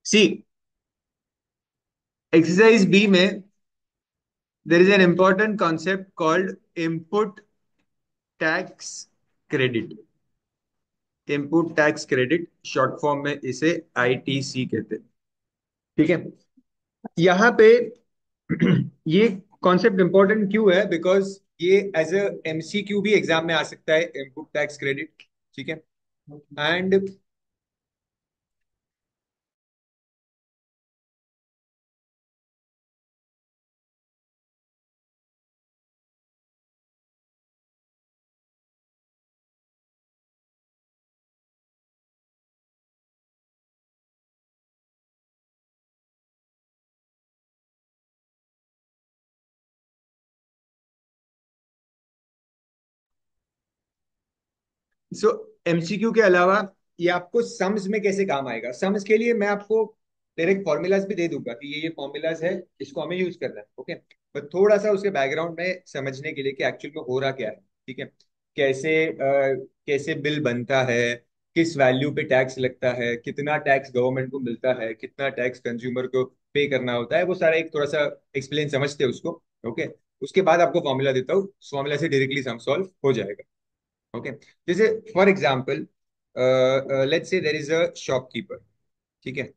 सी exercise B में there is an important concept called input tax credit. Input tax credit short form में इसे ITC कहते हैं। ठीक है। यहाँ पे ये कॉन्सेप्ट इंपॉर्टेंट क्यों है? बिकॉज ये एज अ एमसीक्यू भी एग्जाम में आ सकता है, इनपुट टैक्स क्रेडिट। ठीक है। एंड सो एमसीक्यू के अलावा ये आपको सम्स में कैसे काम आएगा? सम्स के लिए मैं आपको डायरेक्ट फॉर्मूलाज भी दे दूंगा कि ये फॉर्मूलाज है, इसको हमें यूज करना है। ओके, बट थोड़ा सा उसके बैकग्राउंड में समझने के लिए कि एक्चुअल में हो रहा क्या है। ठीक है। कैसे बिल बनता है, किस वैल्यू पे टैक्स लगता है, कितना टैक्स गवर्नमेंट को मिलता है, कितना टैक्स कंज्यूमर को पे करना होता है, वो सारा एक थोड़ा सा एक्सप्लेन समझते हैं उसको। ओके। उसके बाद आपको फॉर्मूला देता हूँ, फॉर्मूला से डायरेक्टली सम सॉल्व हो जाएगा। ओके। जैसे for example let's say there is a shopkeeper. ठीक है।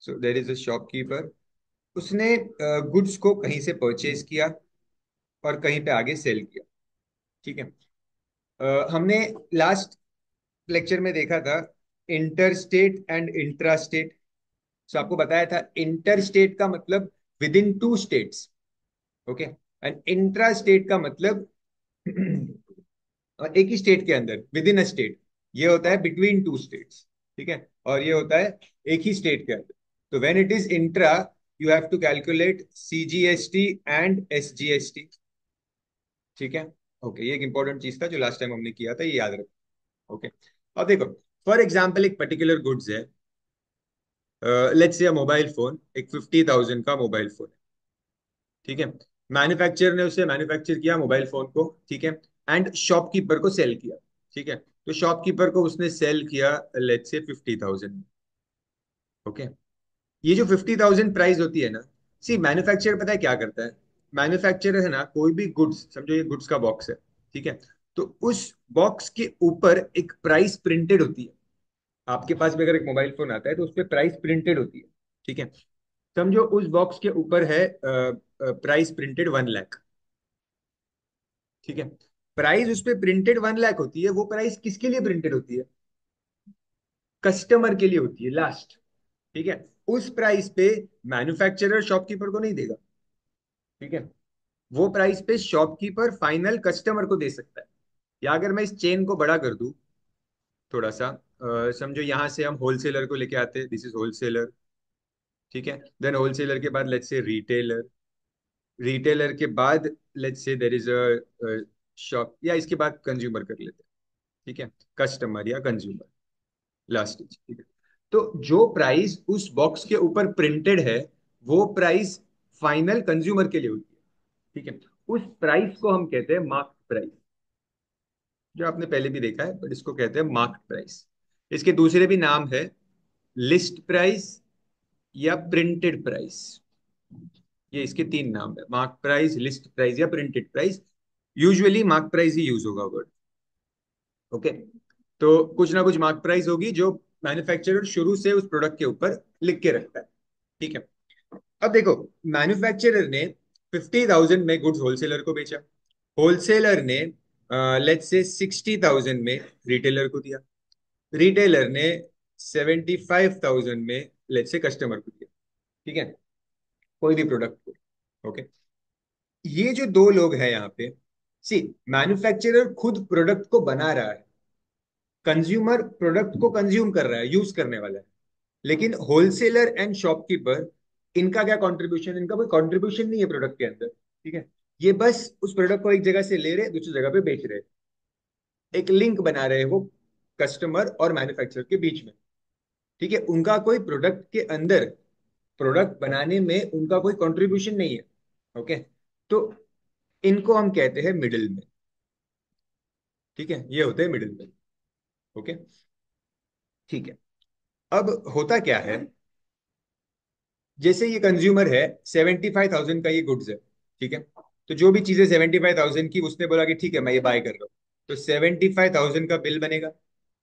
सो देर इज अ शॉपकीपर, उसने गुड्स को कहीं से परचेज किया और कहीं पे आगे सेल किया। ठीक है। हमने लास्ट लेक्चर में देखा था inter state and intra state. So आपको बताया था इंटर स्टेट का मतलब within two states. Okay. And intra state का मतलब एक ही स्टेट के अंदर, विद इन अ स्टेट। ये होता है बिटवीन टू स्टेट्स। ठीक है। और ये होता है एक ही स्टेट के अंदर। तो when it is intra, you have to calculate CGST and SGST. ठीक है। ओके, ये एक इंपॉर्टेंट चीज था जो लास्ट टाइम हमने किया था, ये याद रखो। ओके। अब देखो, फॉर एग्जाम्पल एक पर्टिकुलर गुड्स है, लेट्स से मोबाइल फोन, एक 50,000 का मोबाइल फोन है। ठीक है। मैन्युफैक्चरर ने उसे मैन्युफैक्चर किया मोबाइल फोन को। ठीक है। एंड शॉपकीपर को सेल किया। ठीक है। तो शॉपकीपर को उसने सेल किया लेट्स से 50,000। ओके। ये जो 50,000 प्राइस होती है ना, सी मैन्युफैक्चरर पता है क्या करता है? मैन्युफैक्चरर है ना, कोई भी गुड्स, समझो ये गुड्स का बॉक्स है। ठीक है। तो उस बॉक्स के ऊपर एक प्राइस प्रिंटेड होती है। आपके पास भी अगर एक मोबाइल फोन आता है तो उस पर प्राइस प्रिंटेड होती है। ठीक है। समझो उस बॉक्स के ऊपर है प्राइस प्रिंटेड 1 लाख। ठीक है। प्राइस उस पे प्रिंटेड 1 लाख होती है। वो प्राइस किसके लिए प्रिंटेड होती है? कस्टमर के लिए होती है, लास्ट। ठीक है। उस प्राइस पे मैन्युफैक्चरर शॉपकीपर को नहीं देगा। ठीक है। वो प्राइस पे शॉपकीपर फाइनल कस्टमर को दे सकता है। या अगर मैं इस चेन को बड़ा कर दूं थोड़ा सा, समझो यहां से हम होलसेलर को लेके आते हैं, दिस इज होलसेलर। ठीक है। देन होलसेलर के बाद लेट्स से रिटेलर। रिटेलर के बाद let's say there is a shop, या इसके बाद कंज्यूमर कर लेते हैं। ठीक है। कस्टमर या कंज्यूमर, लास्ट स्टेज। ठीक है। तो जो प्राइस उस बॉक्स के ऊपर प्रिंटेड है, वो प्राइस फाइनल कंज्यूमर के लिए होती है। ठीक है। उस प्राइस को हम कहते हैं मार्क प्राइस, जो आपने पहले भी देखा है, बट इसको कहते हैं मार्क प्राइस। इसके दूसरे भी नाम है, लिस्ट प्राइस या प्रिंटेड प्राइस। ये इसके तीन नाम है, मार्क प्राइस, लिस्ट प्राइस या printed price. Usually mark price ही यूज होगा वर्ड। ओके। तो कुछ ना कुछ मार्क प्राइस होगी जो मैन्युफैक्चरर शुरू से उस प्रोडक्ट के ऊपर लिख के रखता है। ठीक है। अब देखो, मैन्युफैक्चरर ने 50,000 में गुड्स होलसेलर को बेचा। होलसेलर ने लेट्स से 60,000 में रिटेलर को दिया। रिटेलर ने 75,000 में लेट्स से कस्टमर को दिया। ठीक है। कोई भी प्रोडक्ट को। ओके। ये जो दो लोग हैं यहाँ पे, सी मैन्युफैक्चरर खुद प्रोडक्ट को बना रहा है, कंज्यूमर प्रोडक्ट को कंज्यूम कर रहा है, यूज करने वाला है। लेकिन होलसेलर एंड शॉपकीपर, इनका क्या कंट्रीब्यूशन? इनका कोई कंट्रीब्यूशन नहीं है प्रोडक्ट के अंदर। ठीक है। ये बस उस प्रोडक्ट को एक जगह से ले रहे, दूसरी जगह पे बेच रहे, एक लिंक बना रहे वो कस्टमर और मैन्युफैक्चरर के बीच में। ठीक है। उनका कोई प्रोडक्ट के अंदर, प्रोडक्ट बनाने में उनका कोई कंट्रीब्यूशन नहीं है। ओके। तो इनको हम कहते हैं मिडिल मैन। ठीक है। ये होते हैं मिडिल मैन। ओके। ठीक है। अब होता क्या है, जैसे ये कंज्यूमर है, 75,000 का ये गुड्स है, ठीक है। तो जो भी चीजें 75,000 की, उसने बोला कि ठीक है मैं ये बाय कर रहा हूँ, तो 75,000 का बिल बनेगा।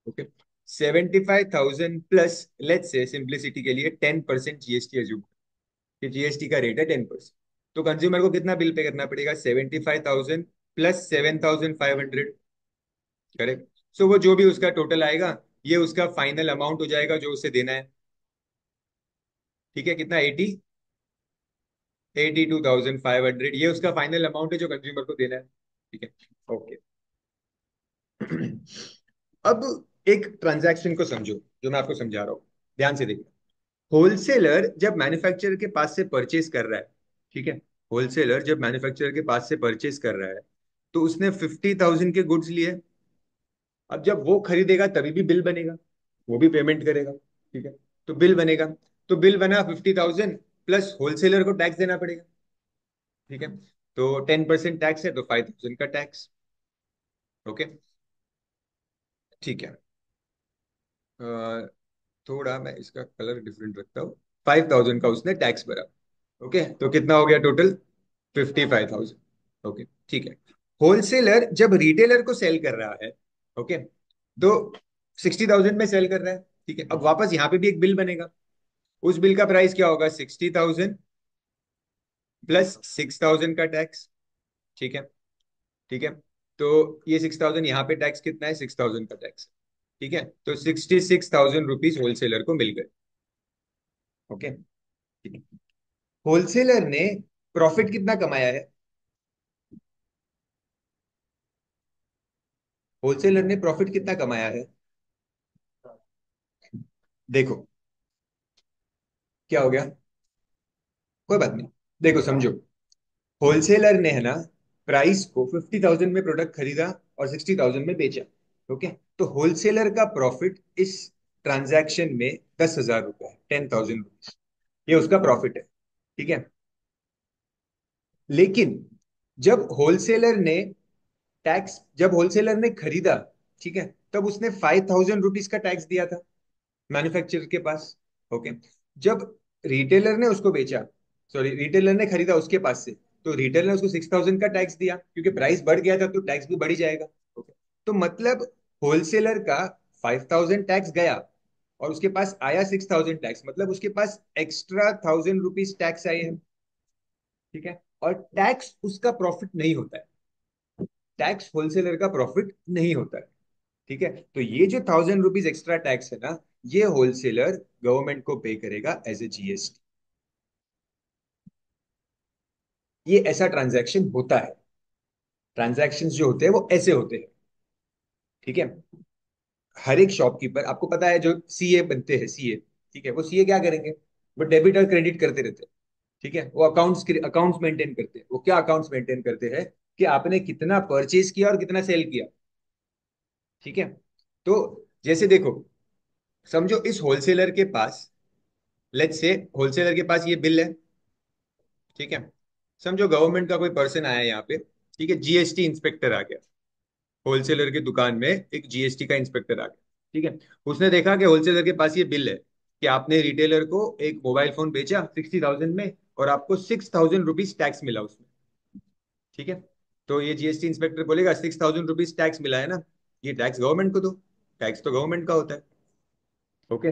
Okay. 75,000 plus, let's say simplicity के लिए 10% जीएसटी एज्यूम, कि जीएसटी का रेट है 10%। तो कंज्यूमर को कितना बिल पे करना पड़ेगा? 75,000 प्लस 7,500। करेक्ट। सो वो जो भी उसका टोटल आएगा, ये उसका फाइनल अमाउंट हो जाएगा जो उसे देना है। ठीक है, कितना? 82,500, ये उसका फाइनल अमाउंट है जो कंज्यूमर को देना है। ठीक है। ओके। अब एक ट्रांजैक्शन को समझो, जो मैं आपको समझा रहा हूँ, ध्यान से देखिए। होलसेलर जब मैन्युफैक्चरर के पास से परचेज कर रहा है, ठीक है, होलसेलर जब मैन्युफैक्चरर के पास से परचेज कर रहा है, तो उसने 50,000 के गुड्स लिए। अब जब वो खरीदेगा तभी भी बिल बनेगा, वो भी पेमेंट करेगा, ठीक है। तो बिल बनेगा, तो बिल बना 50,000, प्लस होलसेलर को टैक्स देना पड़ेगा, ठीक है। तो 10% टैक्स है, तो 5,000 का टैक्स। ओके। ठीक है। अ, थोड़ा मैं इसका कलर डिफरेंट रखता हूँ। 5,000 का उसने टैक्स भरा। ओके, तो कितना हो गया टोटल? 55,000। ओके, ठीक है। होलसेलर जब रिटेलर को सेल कर रहा है, ओके, तो 60,000 में सेल कर रहा है, ठीक है। अब वापस यहाँ पे भी एक बिल बनेगा। उस बिल का प्राइस क्या होगा? 60,000 प्लस 6,000 का टैक्स, ठीक है। ठीक है। तो ये 6,000, यहाँ पे टैक्स कितना है? 6,000 का टैक्स, ठीक है। तो 66,000 रुपीज होलसेलर को मिल गए। ओके, ठीक है। होलसेलर ने प्रॉफिट कितना कमाया है? होलसेलर ने प्रॉफिट कितना कमाया है? देखो, क्या हो गया? कोई बात नहीं। देखो समझो, होलसेलर ने, है ना, प्राइस को 50,000 में प्रोडक्ट खरीदा और 60,000 में बेचा। ओके। तो होलसेलर का प्रॉफिट इस ट्रांजैक्शन में 10,000 रुपए है, 10,000 रुपीज। ये उसका प्रॉफिट है, ठीक है। लेकिन जब होलसेलर ने जब होलसेलर ने खरीदा, ठीक है, तब उसने 5,000 रुपीज का टैक्स दिया था मैन्युफैक्चरर के पास। ओके। जब रिटेलर ने उसको बेचा, सॉरी, रिटेलर ने खरीदा उसके पास से, तो रिटेलर ने उसको 6,000 का टैक्स दिया, क्योंकि प्राइस बढ़ गया था तो टैक्स भी बढ़ ही जाएगा। ओके। तो मतलब होलसेलर का 5,000 टैक्स गया, और उसके पास आया 6,000 टैक्स, मतलब उसके पास एक्स्ट्रा 1,000 रुपीज टैक्स आए हैं, ठीक है। और टैक्स उसका प्रॉफिट नहीं होता है, टैक्स होलसेलर का प्रॉफिट नहीं होता है, ठीक है। तो ये जो 1,000 रुपीज एक्स्ट्रा टैक्स है ना, ये होलसेलर गवर्नमेंट को पे करेगा एज ए जीएसटी। ये ऐसा ट्रांजैक्शन होता है। ट्रांजैक्शन जो होते हैं वो ऐसे होते हैं, ठीक है। हर एक शॉपकीपर, आपको पता है, जो सीए बनते हैं, सीए, ठीक है, वो सीए क्या करेंगे? वो डेबिट और क्रेडिट करते रहते हैं, ठीक है। वो अकाउंट्स मेंटेन करते हैं। वो क्या अकाउंट्स मेंटेन करते हैं? कि आपने कितना परचेज किया और कितना सेल किया, ठीक है। तो जैसे देखो, समझो इस होलसेलर के पास, लेट्स से होलसेलर के पास ये बिल है, ठीक है। समझो गवर्नमेंट का कोई पर्सन आया यहाँ पे, ठीक है, जीएसटी इंस्पेक्टर आ गया, होलसेलर की दुकान में एक जीएसटी का इंस्पेक्टर आ गया, ठीक है। उसने देखा कि होलसेलर के पास ये बिल है कि आपने रिटेलर को एक मोबाइल फोन बेचा 60,000 में, और आपको 6,000 रुपीज टैक्स मिला उसमें, ठीक है। तो ये जीएसटी इंस्पेक्टर बोलेगा 6,000 रुपीज टैक्स मिला है ना, ये टैक्स गवर्नमेंट को दो, टैक्स तो गवर्नमेंट का होता है। ओके।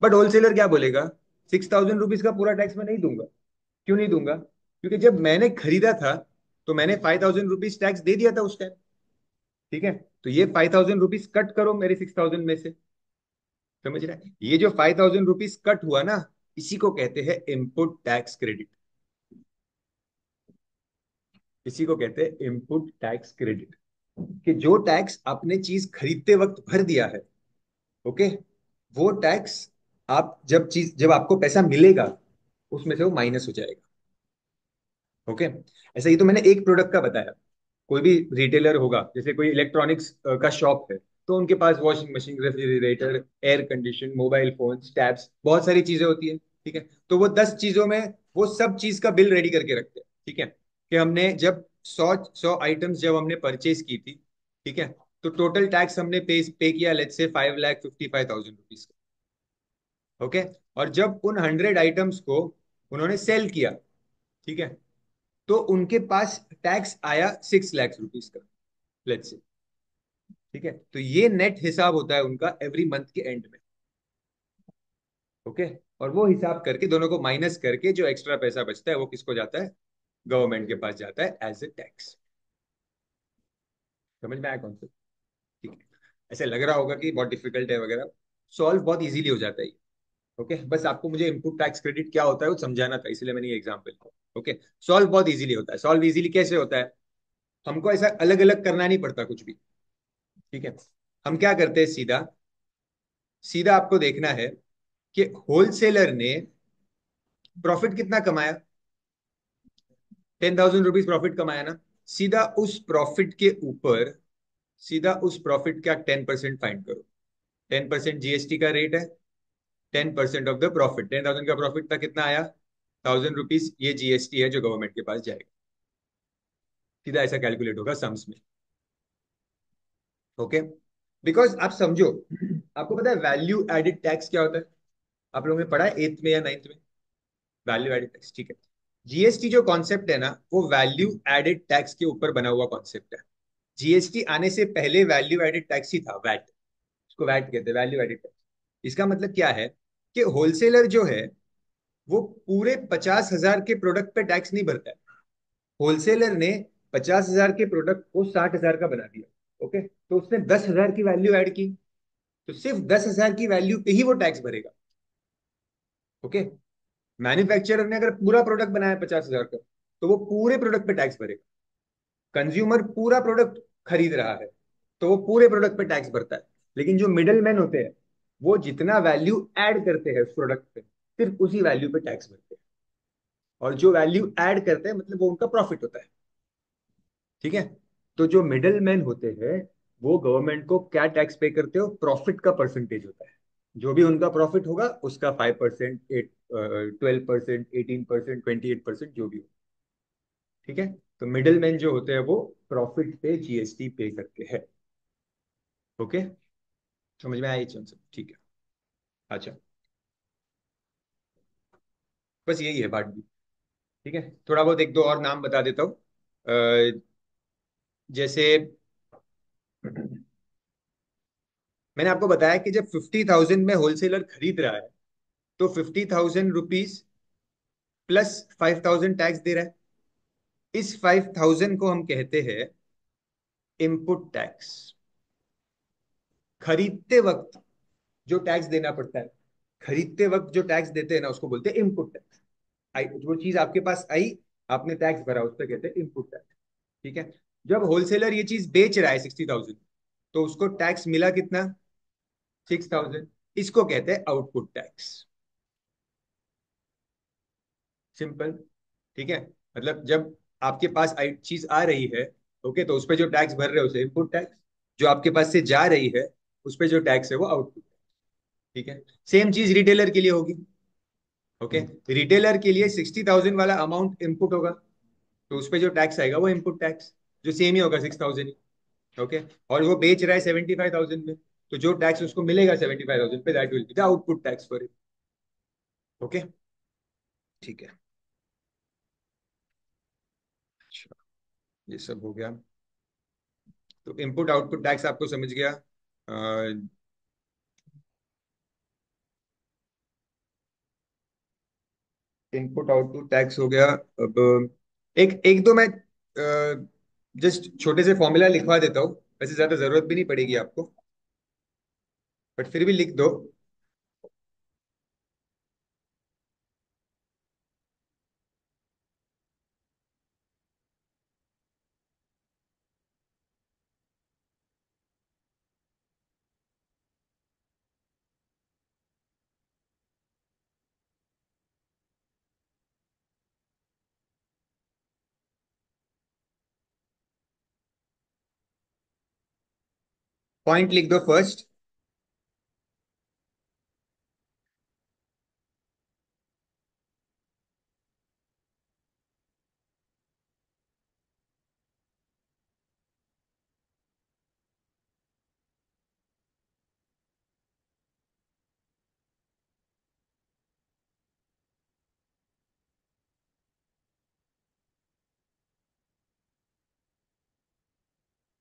बट होलसेलर क्या बोलेगा? 6,000 रुपीज का पूरा टैक्स मैं नहीं दूंगा। क्यों नहीं दूंगा? क्योंकि जब मैंने खरीदा था, तो मैंने 5,000 रुपीज टैक्स दे दिया था उस टाइम, ठीक है। तो ये 5,000 रुपीज कट करो मेरे 6,000 में से। समझ रहे हैं? ये जो 5,000 रुपीज कट हुआ ना, इसी को कहते हैं इनपुट टैक्स क्रेडिट। इसी को कहते हैं इनपुट टैक्स क्रेडिट, कि जो टैक्स आपने चीज खरीदते वक्त भर दिया है, ओके, वो टैक्स आप जब आपको पैसा मिलेगा, उसमें से वो माइनस हो जाएगा। ओके। ऐसा, ये तो मैंने एक प्रोडक्ट का बताया। कोई भी रिटेलर होगा, जैसे कोई इलेक्ट्रॉनिक्स का शॉप है, तो उनके पास washing machine, refrigerator, air condition, mobile phone, tabs, बहुत सारी चीजें होती है, ठीक है। तो वो 10 चीजों में वो सब चीज का बिल रेडी करके रखते हैं, ठीक है। कि हमने जब 100 आइटम्स जब हमने परचेज की थी, ठीक है, तो टोटल टैक्स हमने पे किया, लेट्स से 5,55,000 रुपीज का। ओके। और जब उन 100 आइटम्स को उन्होंने सेल किया, ठीक है, तो उनके पास टैक्स आया 6 लाख रुपीज का, लेट्स से, ठीक है। तो ये नेट हिसाब होता है उनका एवरी मंथ के एंड में। ओके। और वो हिसाब करके दोनों को माइनस करके जो एक्स्ट्रा पैसा बचता है वो किसको जाता है? गवर्नमेंट के पास जाता है एज ए टैक्स। समझ में आया कॉन्सेप्ट? ठीक है। ऐसे लग रहा होगा कि बहुत डिफिकल्ट है वगैरह, सॉल्व बहुत इजीली हो जाता है। ओके, बस आपको मुझे इनपुट टैक्स क्रेडिट क्या होता है वो समझाना था, इसलिए मैंने ये एग्जांपल। ओके। सॉल्व बहुत इजीली होता है। सॉल्व इजीली कैसे होता है? हमको ऐसा अलग अलग करना नहीं पड़ता कुछ भी, ठीक है। हम क्या करते हैं, सीधा सीधा आपको देखना है कि होलसेलर ने प्रॉफिट कितना कमाया। 10,000 रुपीज प्रॉफिट कमाया ना। सीधा उस प्रॉफिट के ऊपर, सीधा उस प्रॉफिट का 10% फाइंड करो। 10% जीएसटी का रेट है। 10% ऑफ द प्रॉफिट, 10,000 का प्रॉफिट था, कितना आया? 1,000 रुपीज। ये जीएसटी है जो गवर्नमेंट के पास जाएगा। सीधा ऐसा कैलकुलेट होगा सम्स में। ओके। बिकॉज आप समझो, आपको पता है वैल्यू एडेड टैक्स क्या होता है? आप लोगों ने पढ़ा है 8th में या 9th में? वैल्यू एडेड टैक्स, ठीक है। जीएसटी जो कॉन्सेप्ट है ना, वो वैल्यू एडेड टैक्स के ऊपर बना हुआ कॉन्सेप्ट है। जीएसटी आने से पहले वैल्यू एडेड टैक्स ही था, वैट। इसको वैट कहते हैं, वैल्यू एडेड टैक्स। इसका मतलब क्या है कि होलसेलर जो है वो पूरे 50,000 के प्रोडक्ट पे टैक्स नहीं भरता है। होलसेलर ने 50,000 के प्रोडक्ट को 60,000 का बना दिया। ओके, तो उसने 10,000 की वैल्यू ऐड की, तो सिर्फ 10,000 की वैल्यू पे ही वो टैक्स भरेगा। ओके। मैन्युफैक्चरर ने अगर पूरा प्रोडक्ट बनाया 50,000 का, तो वो पूरे प्रोडक्ट पे टैक्स भरेगा। कंज्यूमर पूरा प्रोडक्ट खरीद रहा है, तो वो पूरे प्रोडक्ट पे टैक्स भरता है। लेकिन जो मिडल मैन होते हैं, वो जितना वैल्यू ऐड करते हैं उस प्रोडक्ट पे, सिर्फ उसी वैल्यू पे टैक्स भरते हैं। और जो वैल्यू ऐड करते हैं मतलब वो उनका प्रॉफिट होता है, ठीक है। तो जो मिडल मैन होते हैं, वो गवर्नमेंट को क्या टैक्स पे करते हो? प्रॉफिट का परसेंटेज होता है। जो भी उनका प्रॉफिट होगा उसका 5%, 12%, 18%, 28%, जो भी हो, ठीक है। तो मिडल मैन जो होते हैं वो प्रॉफिट पे जीएसटी पे करते हैं। ओके, समझ में आया ये concept? ठीक है। अच्छा, बस यही है बात भी। ठीक है, थोड़ा बहुत एक दो और नाम बता देता हूँ। जैसे मैंने आपको बताया कि जब 50,000 में होलसेलर खरीद रहा है, तो 50,000 रुपीज प्लस 5,000 टैक्स दे रहा है। इस 5,000 को हम कहते हैं इनपुट टैक्स। खरीदते वक्त जो टैक्स देना पड़ता है, खरीदते वक्त जो टैक्स देते हैं ना, उसको बोलते हैं इनपुट टैक्स। आई, जो चीज आपके पास आई, आपने टैक्स भरा, उस पर कहते हैं इनपुट टैक्स, ठीक है। जब होलसेलर ये चीज बेच रहा है 60,000, तो उसको टैक्स मिला कितना? 6,000। इसको कहते हैं आउटपुट टैक्स। सिंपल, ठीक है। मतलब जब आपके पास चीज आ रही है, ओके, तो उस पर जो टैक्स भर रहे हो उसे इनपुट टैक्स। जो आपके पास से जा रही है, उस पर जो टैक्स है वो आउटपुट, ठीक है। सेम चीज रिटेलर के लिए होगी। ओके, रिटेलर के लिए 60,000 वाला अमाउंट इनपुट होगा, तो उस पर जो टैक्स आएगा वो इनपुट टैक्स, जो सेम ही होगा 6,000 ही। ओके। और वो बेच रहा है 75,000 में, तो जो टैक्स उसको मिलेगा 75,000 पे, that will be the output tax for it. Okay, ठीक है। अच्छा, ये सब हो गया। तो इनपुट आउटपुट टैक्स आपको समझ गया। इनपुट आउटपुट टैक्स हो गया। अब एक एक दो मैं जस्ट छोटे से फॉर्मूला लिखवा देता हूँ, वैसे ज्यादा जरूरत भी नहीं पड़ेगी आपको, बट फिर भी लिख दो। पॉइंट लिख दो फर्स्ट।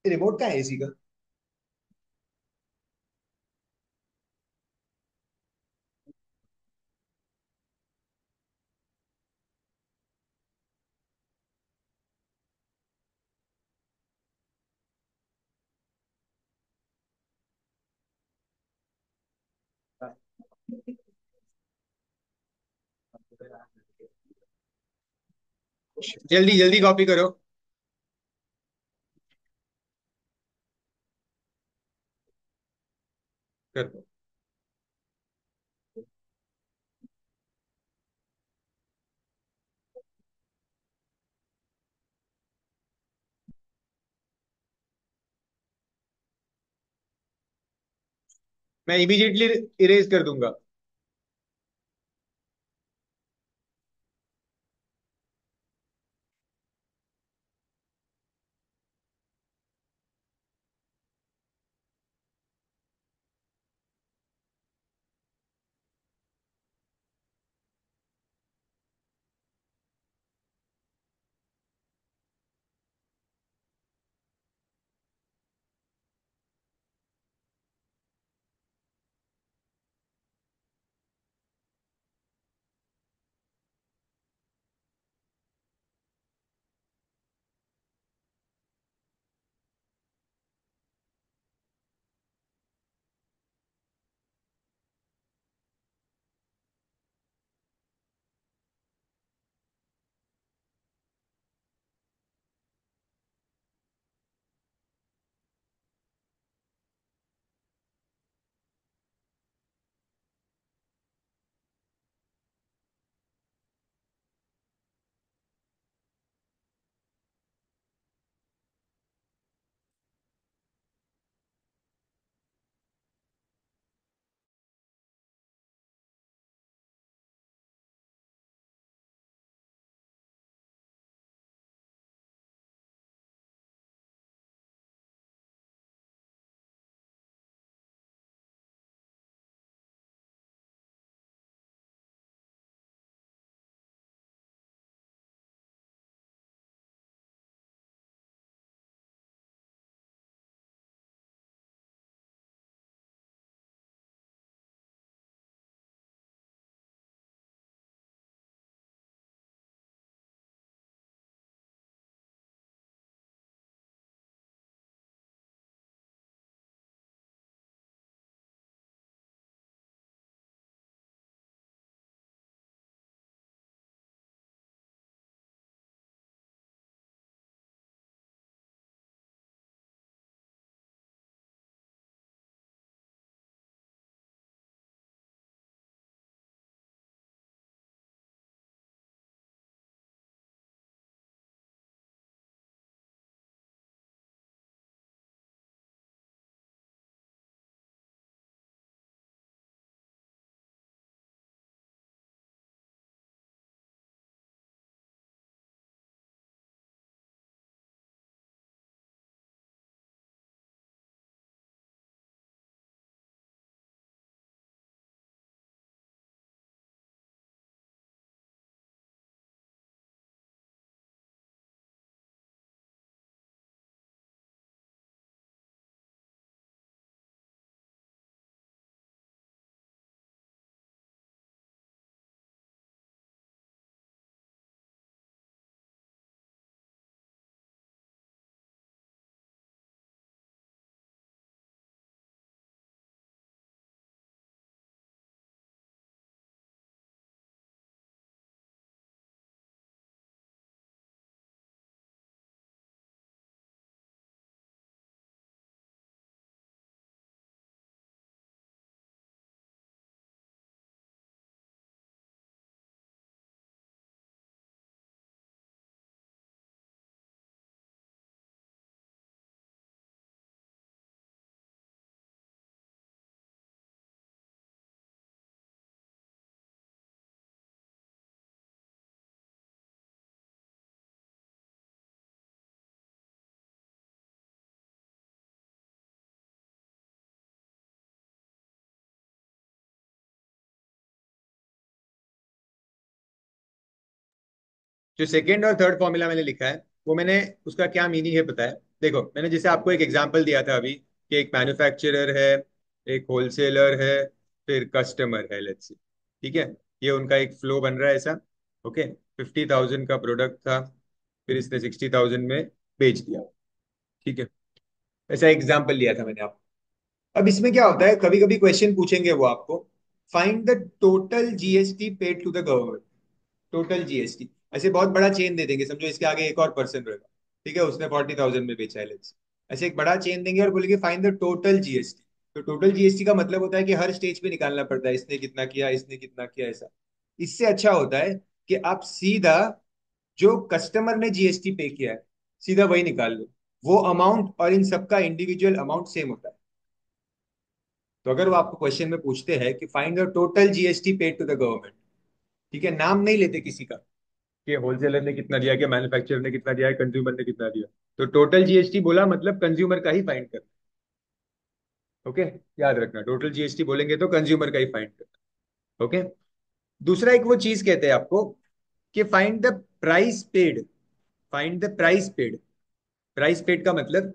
रिमोट का है एसी का? जल्दी जल्दी कॉपी करो। कर दो। मैं इमीडिएटली इरेज कर दूंगा। जो सेकेंड और थर्ड फॉर्मूला मैंने लिखा है वो मैंने, उसका क्या मीनिंग है पता है? देखो मैंने जैसे आपको एक एग्जांपल दिया था अभी कि एक मैन्युफैक्चरर है, एक होलसेलर है, फिर कस्टमर है, लेट्स से। ठीक है, ये उनका एक फ्लो बन रहा है ऐसा। ओके, 50,000 का प्रोडक्ट था, फिर इसने 60,000 में बेच दिया। ठीक है, ऐसा एग्जांपल लिया था मैंने आपको। अब इसमें क्या होता है, कभी कभी क्वेश्चन पूछेंगे वो आपको, find the total GST paid to the government. Total GST, ऐसे बहुत बड़ा चेन दे देंगे, समझो इसके आगे एक और पर्सन रहेगा। ठीक है, उसने 40,000 में बेचा है लेट्स। ऐसे एक बड़ा चेन देंगे और बोलेंगे फाइंड द टोटल जीएसटी। तो टोटल जीएसटी का मतलब होता है कि हर स्टेज पे निकालना पड़ता है, इसने कितना किया, इसने कितना किया, ऐसा। इससे अच्छा होता है कि आप सीधा जो कस्टमर ने जीएसटी पे किया है सीधा वही निकाल लो। वो अमाउंट और इन सबका इंडिविजुअल अमाउंट सेम होता है। तो अगर वो आपको क्वेश्चन में पूछते हैं कि find the total GST paid to the government, ठीक है, नाम नहीं लेते किसी का कि होलसेलर ने कितना दिया, कि मैन्युफैक्चरर ने कितना दिया है, कंज्यूमर ने कितना दिया। तो टोटल जीएसटी बोला मतलब कंज्यूमर का ही फाइंड करना। ओके, याद रखना, टोटल जीएसटी बोलेंगे तो कंज्यूमर का ही फाइंड करना। ओके। दूसरा एक वो चीज कहते हैं आपको कि find the price paid. Find the price paid. Price paid का मतलब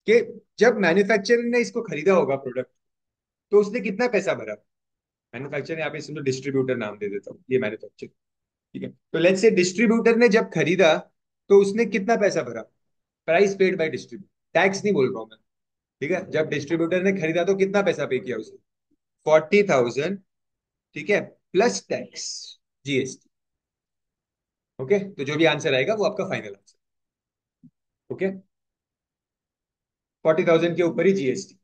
कि जब मैन्युफैक्चरर ने इसको खरीदा होगा प्रोडक्ट, तो उसने कितना पैसा भरा। मैन्युफैक्चरर, यहाँ पे समझो डिस्ट्रीब्यूटर नाम दे देता हूँ, ये मैन्युफैक्चर। ठीक है, तो लेट्स से डिस्ट्रीब्यूटर ने जब खरीदा तो उसने कितना पैसा भरा। Price paid by distributor, tax नहीं बोल रहा हूं मैं। ठीक है, जब डिस्ट्रीब्यूटर ने खरीदा तो कितना पैसा पे किया उसने, 40,000। ठीक है, प्लस टैक्स, जीएसटी। ओके, तो जो भी आंसर आएगा वो आपका फाइनल आंसर। ओके, 40,000 के ऊपर ही जीएसटी।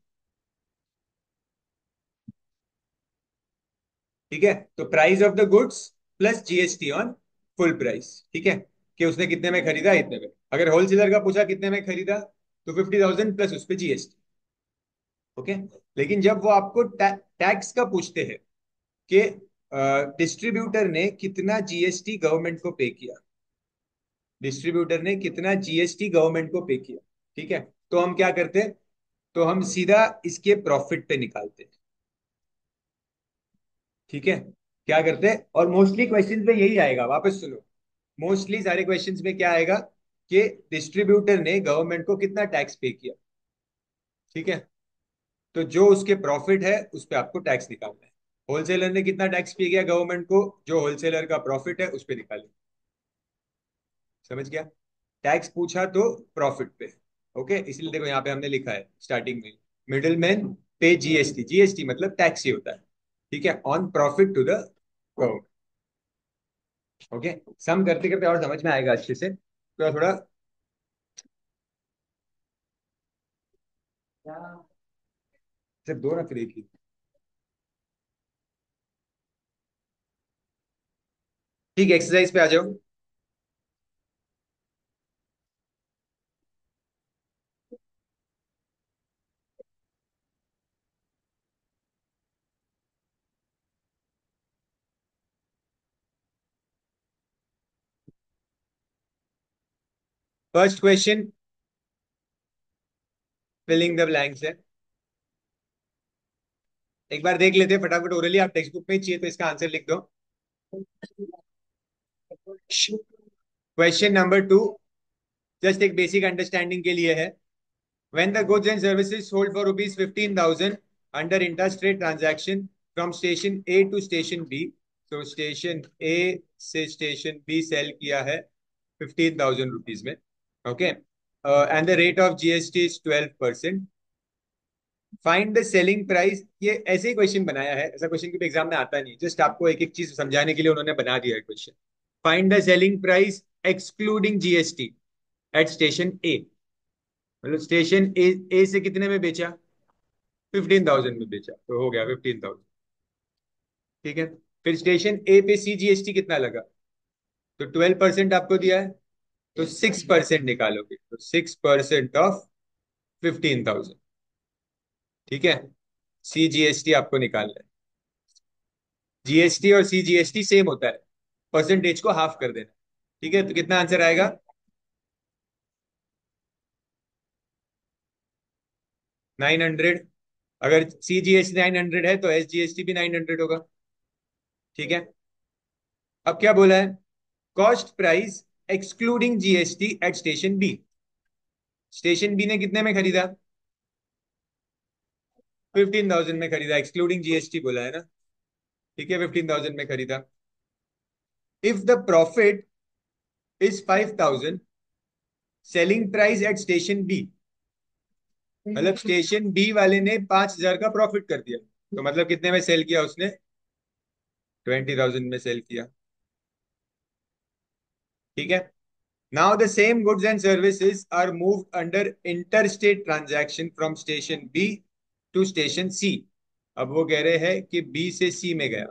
ठीक है, तो price of the goods plus GST on full price. ठीक है, कि उसने कितने में खरीदा, इतने में। अगर होलसेलर का पूछा कितने में खरीदा, तो 50,000 प्लस उस पर जीएसटी। ओके, लेकिन जब वो आपको टैक्स का पूछते हैं कि डिस्ट्रीब्यूटर ने कितना जीएसटी गवर्नमेंट को पे किया, डिस्ट्रीब्यूटर ने कितना जीएसटी गवर्नमेंट को पे किया, ठीक है, तो हम क्या करते हैं, तो हम सीधा इसके प्रॉफिट पे निकालते हैं। ठीक है, क्या करते हैं, और मोस्टली क्वेश्चंस में यही आएगा, वापस सुनो। मोस्टली सारे क्वेश्चंस में क्या आएगा कि डिस्ट्रीब्यूटर ने गवर्नमेंट को कितना टैक्स पे किया। ठीक है, तो जो उसके प्रॉफिट है उस पे आपको टैक्स निकालना है। होलसेलर ने कितना टैक्स पे किया गवर्नमेंट को, जो होलसेलर का प्रॉफिट है उस पे निकालें। समझ गया, टैक्स पूछा तो प्रॉफिट पे। ओके, इसलिए देखो यहाँ पे हमने लिखा है स्टार्टिंग में, मिडिल मैन पे जीएसटी। जीएसटी मतलब टैक्स ही होता है। ठीक है, on profit to the government. Okay, sum करते करते और समझ में आएगा अच्छे से, थोड़ा थोड़ा। सिर्फ दो ना, फिर एक ही। ठीक है, एक्सरसाइज पे आ जाओ। First question, filling the blanks है। एक बार देख लेते हैं फटाफट ओरली, आप टेक्स्ट बुक में ही चाहिए तो इसका आंसर लिख दो। क्वेश्चन नंबर 2, जस्ट एक बेसिक अंडरस्टैंडिंग के लिए है। When the goods and services sold for rupees 15,000 under interstate transaction from station A to station B, so station A से station B sell किया है 15,000 rupees में, okay, and the rate of GST is 12%. Find the selling price। ये ऐसे ही question बनाया है, ऐसा question भी एग्जाम में आता नहीं, जस्ट आपको एक एक चीज समझाने के लिए उन्होंने बना दिया है question. Find the selling price excluding GST at station A. मतलब स्टेशन ए से कितने में बेचा, 15,000 में बेचा, तो हो गया 15,000। ठीक है, फिर स्टेशन ए पे सी जीएसटी कितना लगा, तो 12% आपको दिया है, तो 6% निकालोगे, तो 6% ऑफ 15,000। ठीक है, सी जीएसटी आपको निकालना है। जीएसटी और सी जीएसटी सेम होता है, परसेंटेज को हाफ कर देना। ठीक है, तो कितना आंसर आएगा, 900। अगर सी जीएसटी 900 है तो एस जीएसटी भी 900 होगा। ठीक है, अब क्या बोला है, cost price excluding GST at station B. Station B ने कितने में खरीदा? 15,000 में खरीदा, एक्सक्लूडिंग जीएसटी बोला है ना। ठीक है, 15,000 में खरीदा। If the profit is 5,000, selling price at station B, मतलब स्टेशन बी वाले ने 5,000 का प्रॉफिट कर दिया, तो मतलब कितने में सेल किया उसने? 20,000 में सेल किया। ठीक है। Now the same goods and services are moved under interstate transaction from station B to station C. अब वो कह रहे हैं कि बी से सी में गया।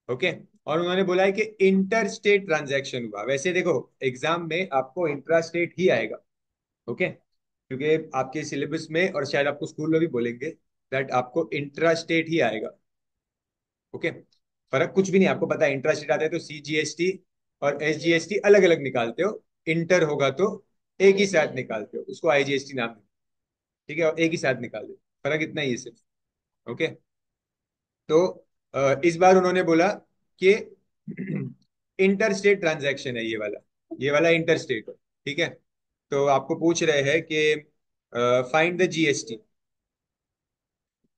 ओके। और उन्होंने बोला है कि इंटर स्टेट ट्रांजैक्शन हुआ। वैसे देखो, एग्जाम में आपको इंट्रा स्टेट ही आएगा। ओके, क्योंकि आपके सिलेबस में और शायद आपको स्कूल में भी बोलेंगे दैट आपको इंट्रा स्टेट ही आएगा। ओके। फर्क कुछ भी नहीं, आपको पता है इंट्रा स्टेट आता है तो सीजीएसटी और एसजीएसटी अलग अलग निकालते हो। इंटर होगा तो एक ही साथ निकालते हो, उसको आईजीएसटी नाम देते हो। ठीक है, और एक ही साथ निकाल दो। फर्क इतना ही है सिर्फ। ओके। तो इस बार उन्होंने बोला कि इंटर स्टेट ट्रांजैक्शन है ये वाला इंटर स्टेट है। ठीक है। तो आपको पूछ रहे हैं कि फाइंड द जीएसटी।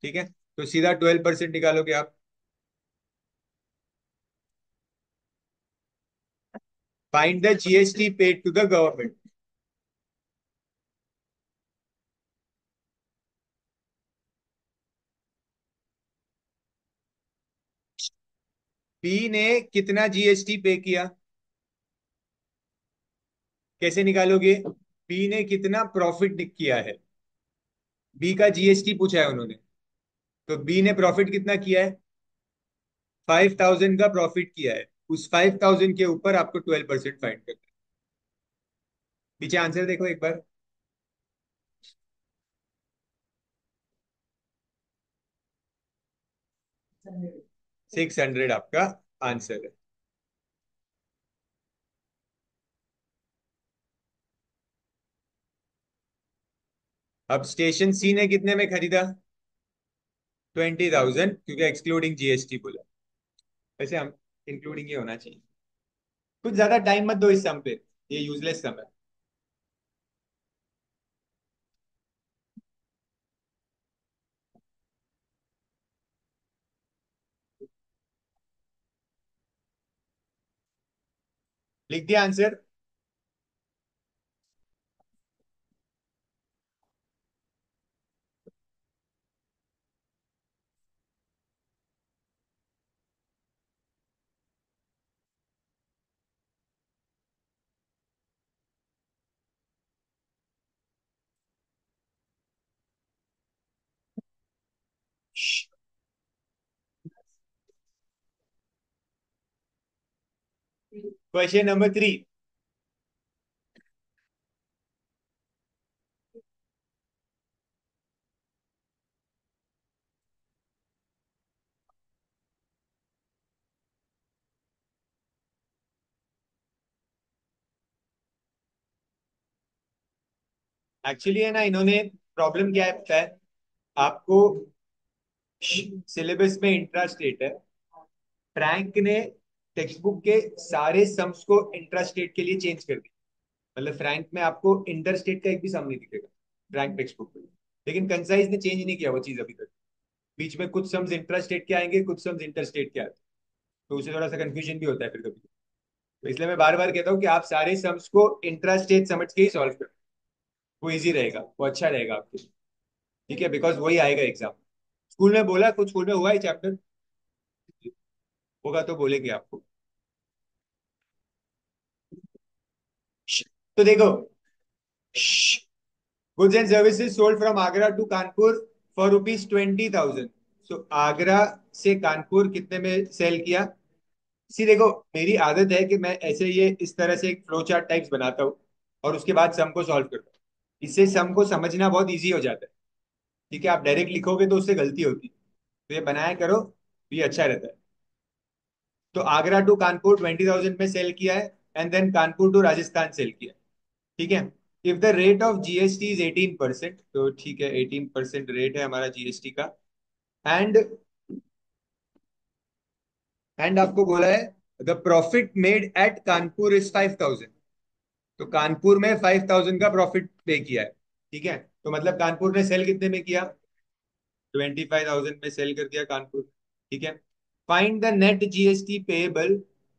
ठीक है, तो सीधा 12% निकालोगे आप। Find the GST paid to the government. P ने कितना जीएसटी पे किया? कैसे निकालोगे? बी ने कितना प्रॉफिट किया है? बी का जीएसटी पूछा है उन्होंने। तो बी ने प्रॉफिट कितना किया है? 5,000 का प्रॉफिट किया है। उस 5,000 के ऊपर आपको 12% फाइंड करना है। पीछे आंसर देखो एक बार। 600 आपका आंसर है। अब स्टेशन सी ने कितने में खरीदा? 20,000, क्योंकि एक्सक्लूडिंग जीएसटी बोला। वैसे हम इंक्लूडिंग ही होना चाहिए। कुछ ज्यादा टाइम मत दो इस सम पे, ये यूजलेस सम है। लिख दिया आंसर। Question number 3। एक्चुअली है ना, इन्होंने प्रॉब्लम क्या है पता है आपको? सिलेबस में इंट्रा स्टेट है। फ्रैंक ने टेक्स्ट बुक के सारे सम्स को इंट्रा स्टेट के लिए चेंज कर दिया। मतलब फ्रैंक में आपको इंटर स्टेट का एक भी सम नहीं दिखेगा फ्रैंक टेक्स्ट बुक में। लेकिन कंसाइज ने चेंज नहीं किया वो चीज अभी तक। बीच में कुछ सम्स इंट्रा स्टेट के आएंगे, कुछ सम्स इंटर स्टेट के आते हैं। तो उसे थोड़ा सा कंफ्यूजन भी होता है फिर कभी। तो इसलिए मैं बार बार कहता हूँ कि आप सारे सम्स को इंट्रा स्टेट समझ के ही सॉल्व करो। वो इजी रहेगा, वो अच्छा रहेगा आपके लिए। ठीक है, बिकॉज वही आएगा एग्जाम। स्कूल में बोला, कुछ स्कूल में हुआ है चैप्टर? होगा तो बोलेंगे आपको। तो देखो, goods and services sold from Agra to Kanpur for rupees 20,000। So Agra से कानपुर कितने में सेल किया? सी देखो, मेरी आदत है कि मैं ऐसे ये इस तरह से एक फ्लो चार्ट टाइप्स बनाता हूँ और उसके बाद सम को सॉल्व करता हूँ। इससे सम को समझना बहुत इजी हो जाता है। ठीक है, आप डायरेक्ट लिखोगे तो उससे गलती होती है। तो ये बनाया करो तो ये अच्छा रहता है। तो आगरा टू कानपुर 20,000 में सेल किया है, and then Kanpur to Rajasthan sale किया है। ठीक है। If the rate of GST is 18%, तो ठीक है 18% रेट है हमारा जीएसटी का। एंड आपको बोला है the profit made eight Kanpur is 5,000। तो कानपुर में 5,000 का प्रॉफिट पे किया है। ठीक है, तो मतलब कानपुर ने सेल कितने में किया? 25,000 में सेल कर दिया कानपुर। ठीक है। Find the net GST payable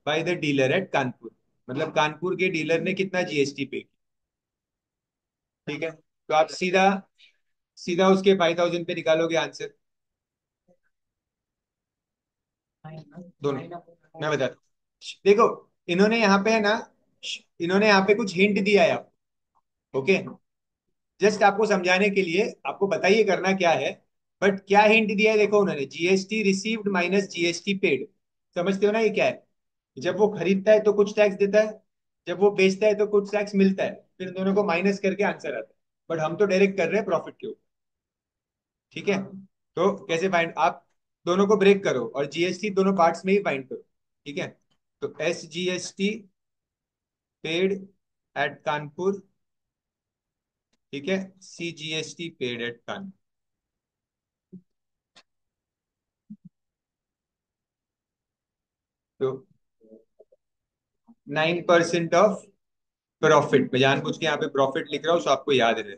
by the dealer at Kanpur. मतलब कानपुर के डीलर ने कितना जीएसटी पे किया। ठीक है, तो आप सीधा सीधा उसके 5,000 पे निकालोगे आंसर। दोनों मैं बताता हूँ। देखो, इन्होंने यहाँ पे है ना, इन्होंने यहाँ पे कुछ हिंट दिया है आपको। ओके, जस्ट आपको समझाने के लिए आपको बताइए करना क्या है। बट क्या हिंट दिया है देखो, उन्होंने GST received minus GST paid. समझते हो ना ये क्या है? जब वो खरीदता है तो कुछ टैक्स देता है, जब वो बेचता है तो कुछ टैक्स मिलता है, फिर इन दोनों को माइनस करके आंसर आता है। बट हम तो डायरेक्ट कर रहे हैं प्रॉफिट के ऊपर। ठीक है, तो कैसे फाइंड, आप दोनों को ब्रेक करो और जीएसटी दोनों पार्ट्स में ही फाइंड करो। ठीक है, तो S G S T paid at Kanpur, ठीक है, C G S T paid at Kanpur. तो 9% ऑफ प्रॉफिट, मैं जानबूझ के यहाँ पे प्रॉफिट लिख रहा हूँ, सो आपको याद रहे।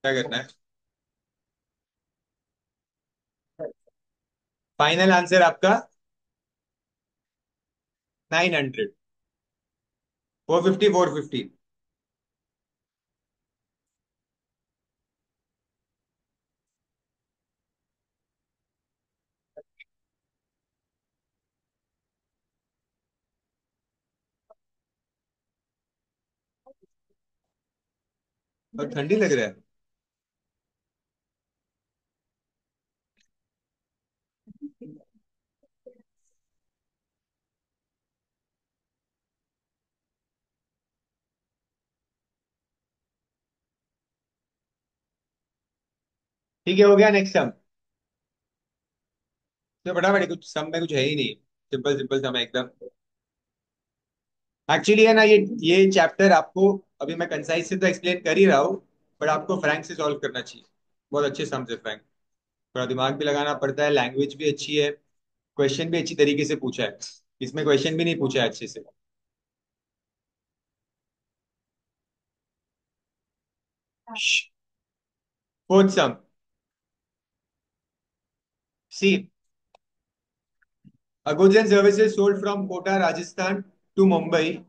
क्या करना है? फाइनल आंसर आपका 900। 450, 450। और ठंडी लग रहा है। ठीक है, हो गया नेक्स्ट सम। तो फटाफट, कुछ सम में कुछ है ही नहीं, सिंपल सिंपल सम है एकदम। एक्चुअली है ना, ये चैप्टर आपको, अभी मैं कंसाइज से तो एक्सप्लेन कर ही रहा हूँ, बट आपको फ्रैंक से सॉल्व करना चाहिए। बहुत अच्छे सम है फ्रैंक। थोड़ा दिमाग भी लगाना पड़ता है, लैंग्वेज भी अच्छी है, क्वेश्चन भी अच्छी तरीके से पूछा है। इसमें क्वेश्चन भी नहीं पूछा है अच्छे से। Fourth sum, C, goods and services sold from Kota, Rajasthan to Mumbai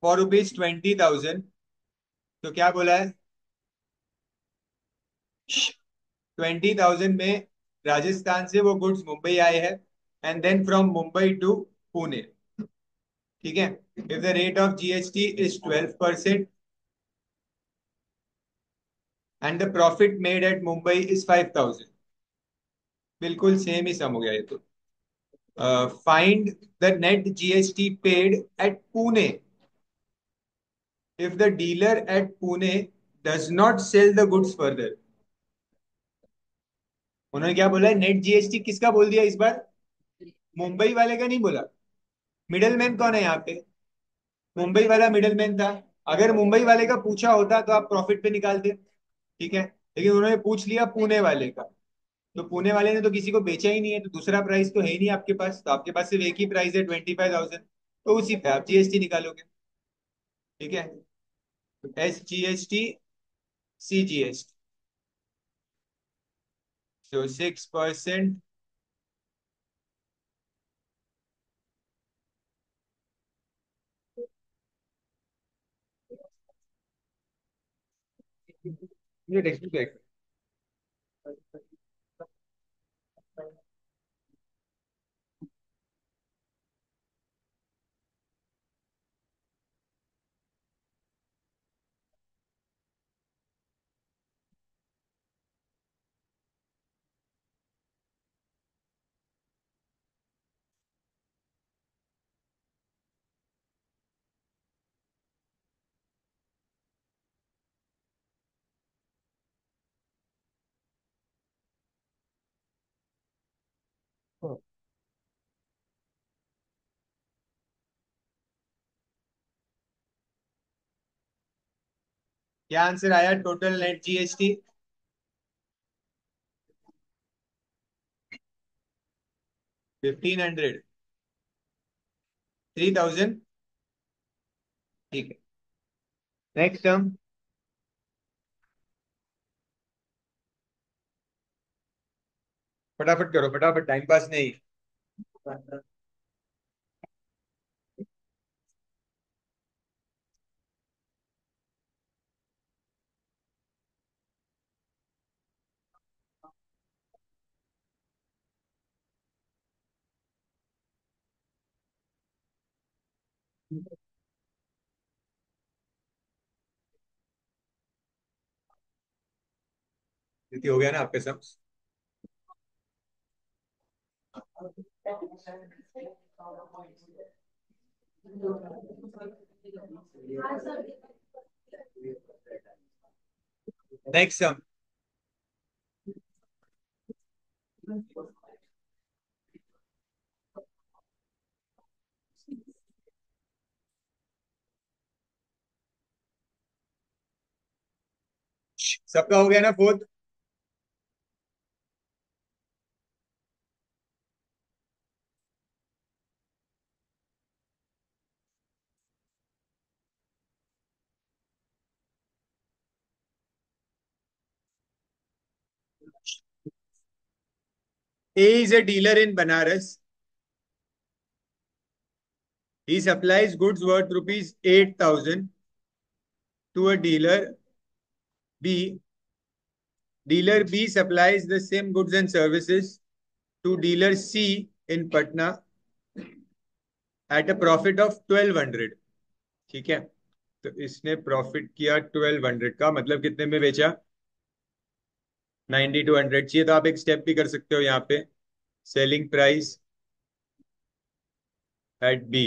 for rupees 20,000। तो क्या बोला है? 20,000 में राजस्थान से वो गुड्स मुंबई आए हैं, and then from Mumbai to Pune. ठीक है, if the rate of GST is 12% and the profit made at Mumbai is 5,000। बिल्कुल सेम ही सम हो गया ये तो। Find the net GST paid at Pune if the dealer at Pune does not sell the goods further। उन्होंने क्या बोला है? नेट जीएसटी किसका बोल दिया इस बार? मुंबई वाले का नहीं बोला। मिडल मैन कौन है यहाँ पे? मुंबई वाला मिडल मैन था। अगर मुंबई वाले का पूछा होता तो आप प्रॉफिट पे निकालते। ठीक है, लेकिन उन्होंने पूछ लिया पुणे वाले का। तो पुणे वाले ने तो किसी को बेचा ही नहीं है, तो दूसरा प्राइस तो है ही नहीं आपके पास, तो आपके पास सिर्फ एक ही प्राइस है 25,000। तो उसी पे आप जीएसटी निकालोगे। ठीक है, एस जी एस टी, सी जी एस टी, तो 6%। ये टेक्स्ट बुक क्या आंसर आया टोटल नेट जीएसटी? 1500, 3000। ठीक है। Next term. फटाफट करो, फटाफट, टाइम पास नहीं। स्थिति हो गया ना आपके सब? Next sum. सबका हो गया ना fourth? A is a dealer in Banaras. He supplies goods worth rupees 8,000 to a dealer B. Dealer B supplies the same goods and services to dealer C in Patna at a profit of 1200। ठीक है। तो इसने profit किया 1200 का, मतलब कितने में बेचा? 9200 चाहिए, तो आप एक स्टेप भी कर सकते हो यहाँ पे। Selling price at B.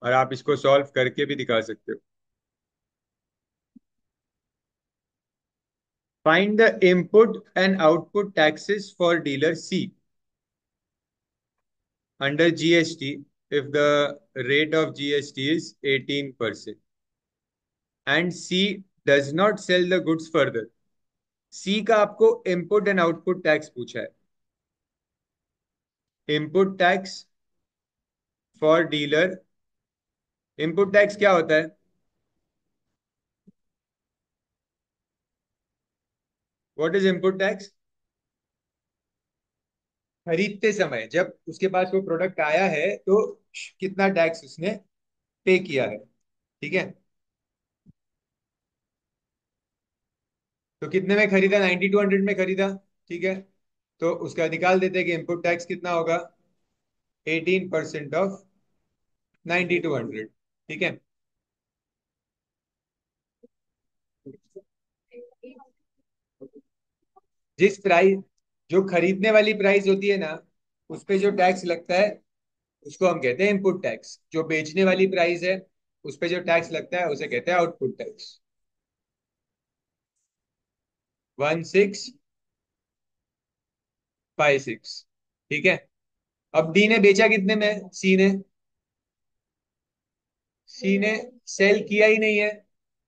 और आप इसको सॉल्व करके भी दिखा सकते हो। Find the input and output taxes for dealer C under GST if the rate of GST is 18% and C does not sell the goods further। C का आपको इनपुट एंड आउटपुट टैक्स पूछा है। Input tax for dealer. Input tax क्या होता है? What is input tax? खरीदते समय जब उसके पास वो प्रोडक्ट आया है तो कितना टैक्स उसने पे किया है। ठीक है। तो कितने में खरीदा? 9200 में खरीदा। ठीक है। तो उसका निकाल देते हैं कि इनपुट टैक्स कितना होगा। 18% ऑफ 9200। ठीक है। जिस प्राइस, जो खरीदने वाली प्राइस होती है ना, उस पे जो टैक्स लगता है उसको हम कहते हैं इनपुट टैक्स। जो बेचने वाली प्राइस है उस पे जो टैक्स लगता है उसे कहते हैं आउटपुट टैक्स। 1656। ठीक है। अब डी ने बेचा कितने में? सी ने सेल किया ही नहीं है,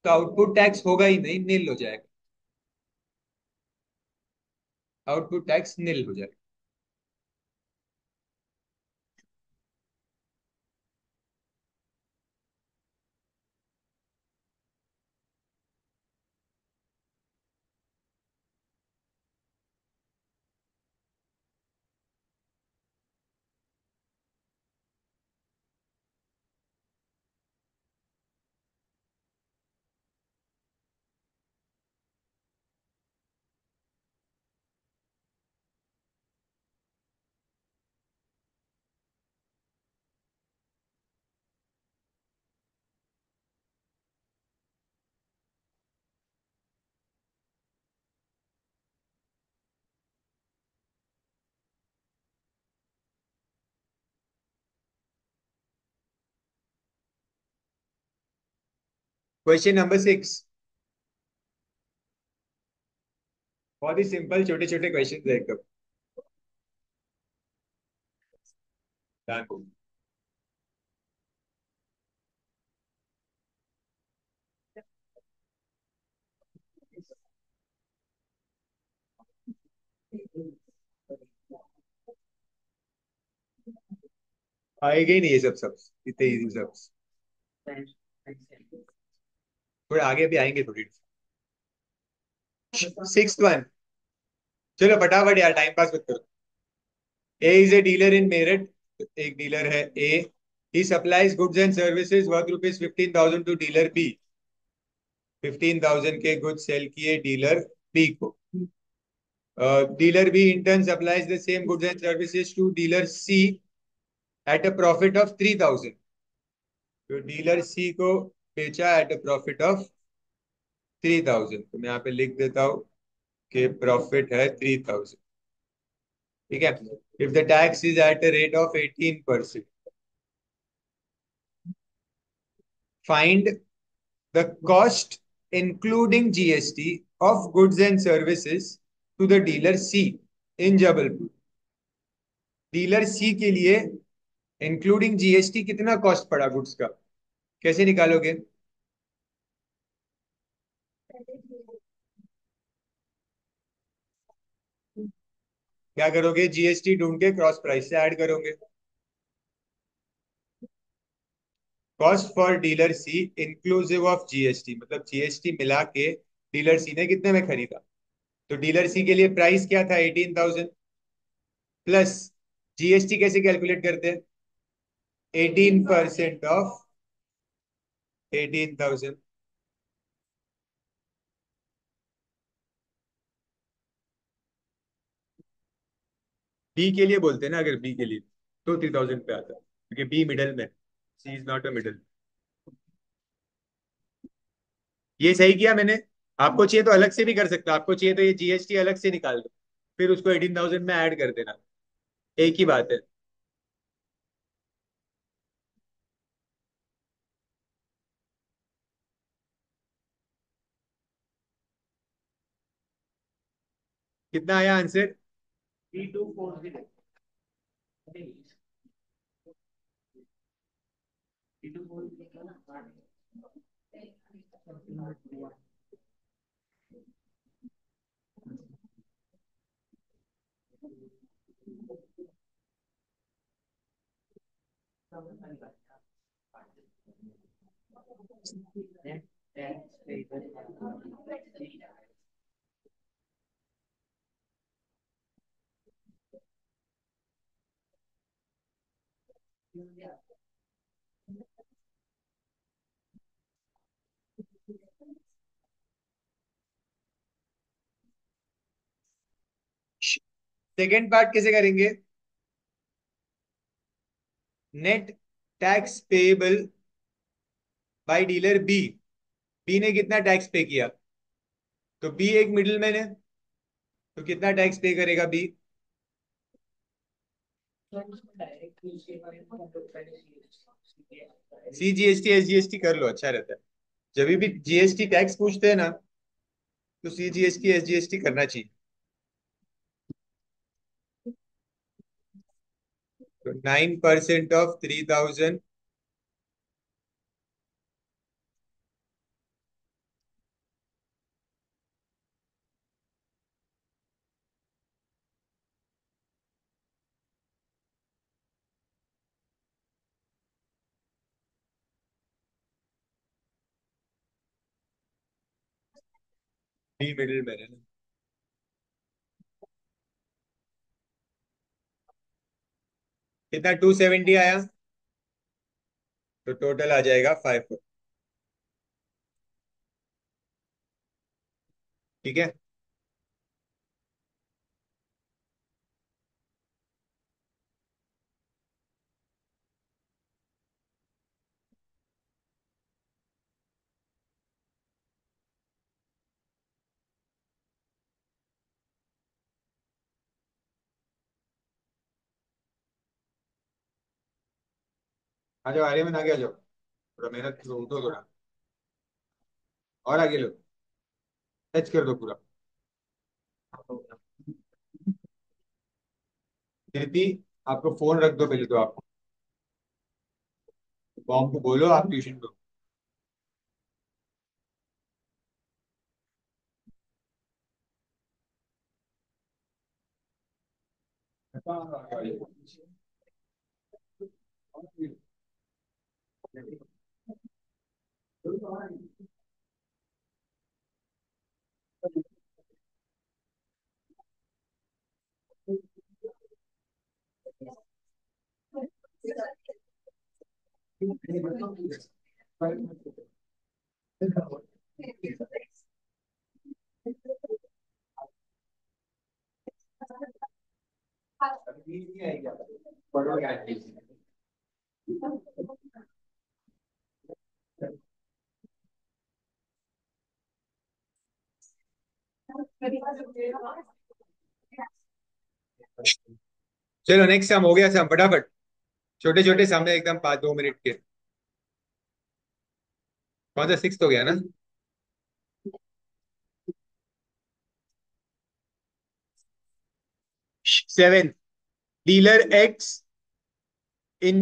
तो आउटपुट टैक्स होगा ही नहीं, नील हो जाएगा। आउटपुट टैक्स नील हो जाएगा। Question number 6। बहुत ही सिंपल छोटे छोटे क्वेश्चन है एकदम। ध्यान दो। आएगा ही नहीं ये सब सब इतने इजी सब। थोड़े आगे भी आएंगे थोड़ी। Sixth one. चलो फटाफट यार, टाइम पास मत करो। A is a dealer in Meerut. एक डीलर है A. He supplies goods and services worth rupees 15,000 to dealer B. 15,000 के गुड्स सेल किए डीलर बी को। Dealer B in turn supplies the same goods and services to dealer C at a profit of 3,000। तो dealer सी को बेचा at a profit of 3,000। तो मैं यहाँ पे लिख देता हूँ कि प्रॉफिट है 3,000। ठीक है। If the tax is at a rate of 18%, find the cost including GST of goods and services to the dealer C in Jabalpur. Dealer C के लिए इंक्लूडिंग जीएसटी कितना कॉस्ट पड़ा गुड्स का, कैसे निकालोगे? क्या करोगे? जीएसटी ढूंढ के क्रॉस प्राइस से ऐड करोगे। Cost for dealer C inclusive of GST, मतलब जीएसटी मिला के डीलर सी ने कितने में खरीदा। तो डीलर सी के लिए प्राइस क्या था? 18,000 प्लस जीएसटी कैसे कैलकुलेट करते हैं? 18% ऑफ 18,000। बी के लिए बोलते हैं ना, अगर बी के लिए तो 3,000 पे आता है, क्योंकि बी मिडल में, सी इज नॉट अ मिडल। ये सही किया मैंने। आपको चाहिए तो अलग से भी कर सकता, आपको चाहिए तो ये जीएसटी अलग से निकाल दो, फिर उसको 18,000 में ऐड कर देना। एक ही बात है। कितना आया आंसर? सेकेंड पार्ट कैसे करेंगे? Net tax payable by dealer B. B ने कितना टैक्स पे किया? तो बी एक मिडिलमैन है, तो कितना टैक्स पे करेगा B? C GST S GST कर लो, अच्छा रहता है। जब भी जीएसटी टैक्स पूछते हैं ना, तो सी जीएसटी एस जीएसटी करना चाहिए। तो 9% ऑफ 3,000। बी मिडिल मैन है ना। कितना 270 आया? तो टोटल आ जाएगा 5। ठीक है। आ जाओ, आर्य में आगे आ जाओ। थोड़ा मेहनत करो, उठो थोड़ा। और आगे लो। टच कर दो पूरा। कृति, आपको फोन रख दो पहले तो आप। बॉम्ब को बोलो आप ट्यूशन को। चलो नेक्स्ट सम हो गया, सम फटाफट। छोटे छोटे सामने एकदम 5 2 मिनट के। कौन सा, सिक्स हो गया ना? 7, dealer x in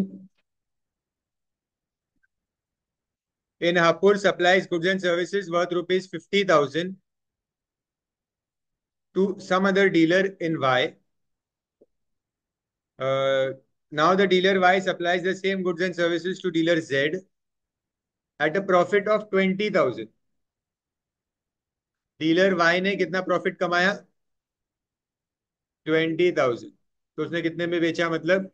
Hapur supplies goods and services worth rupees 50,000 to some other dealer in Y. Uh, Now the dealer Y supplies the same goods and services to dealer Z at a profit of 20,000. Dealer Y ने कितना profit कमाया? 20,000। तो उसने कितने में बेचा मतलब?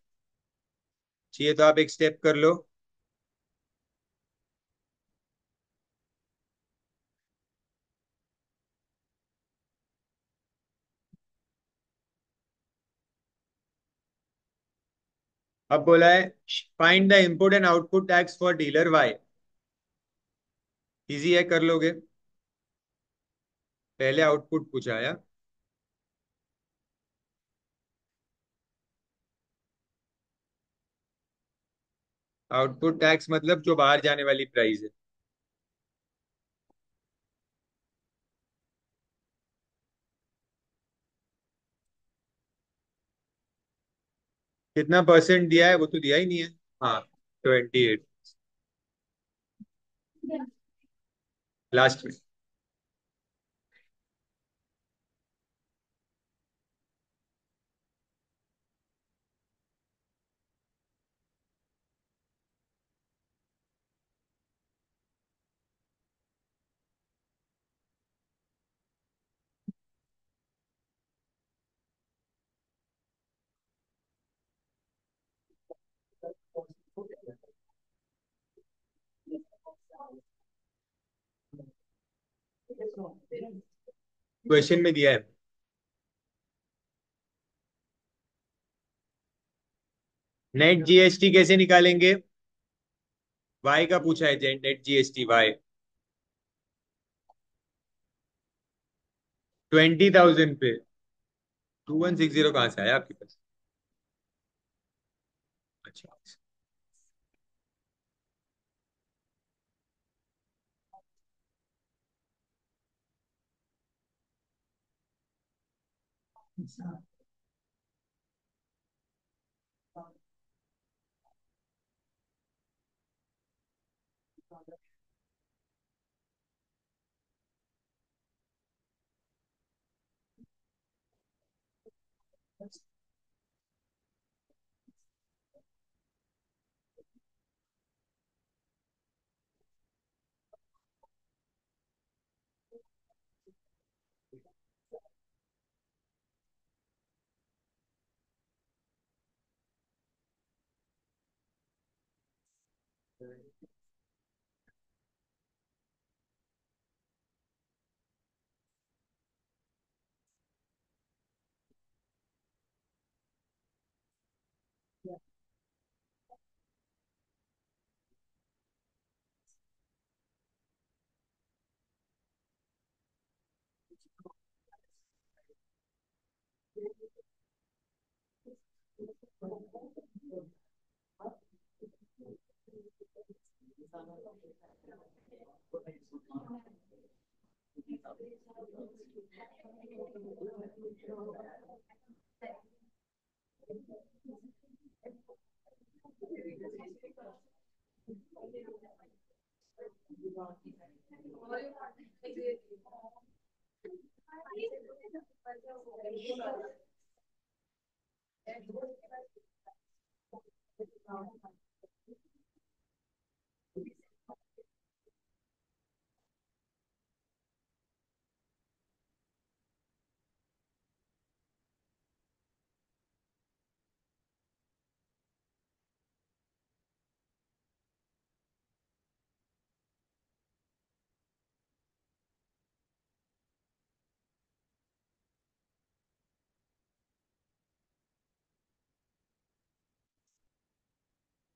चाहिए तो आप एक स्टेप कर लो। अब बोला है find the input and output tax for dealer Y. Easy है, कर लोगे। पहले आउटपुट पूछा है। आउटपुट टैक्स मतलब जो बाहर जाने वाली प्राइस है। कितना परसेंट दिया है वो तो दिया ही नहीं है। हाँ, 28 लास्ट में। क्वेश्चन में दिया है। नेट जीएसटी कैसे निकालेंगे? वाई का पूछा है, नेट जीएसटी वाई। 20,000 पे 2160 कहाँ से आया आपके पास? अच्छा।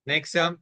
Next sum.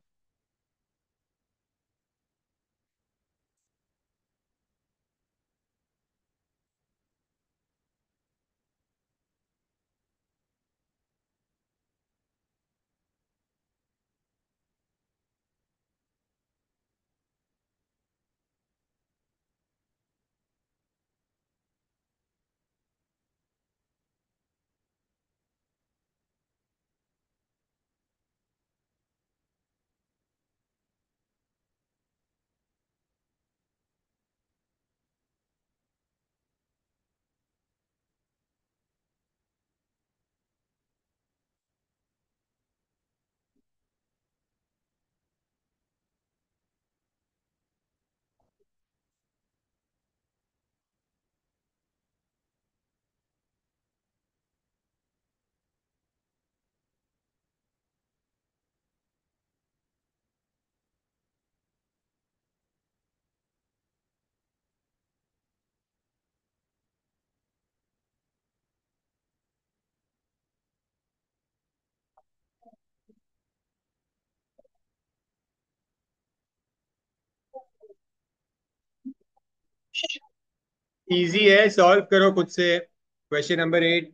इजी है, सॉल्व करो खुद से। Question number 8।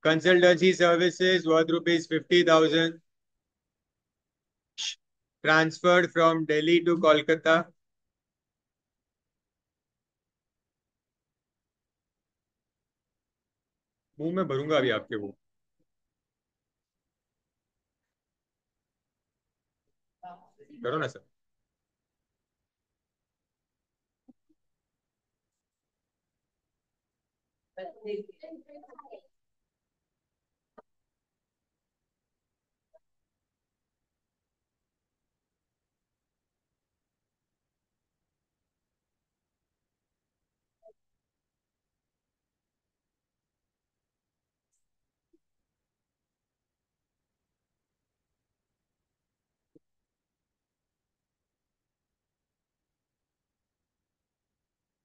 Consultancy services worth ₹50,000 transferred from Delhi to Kolkata. मुंह में भरूंगा अभी आपके वो। करो ना सर।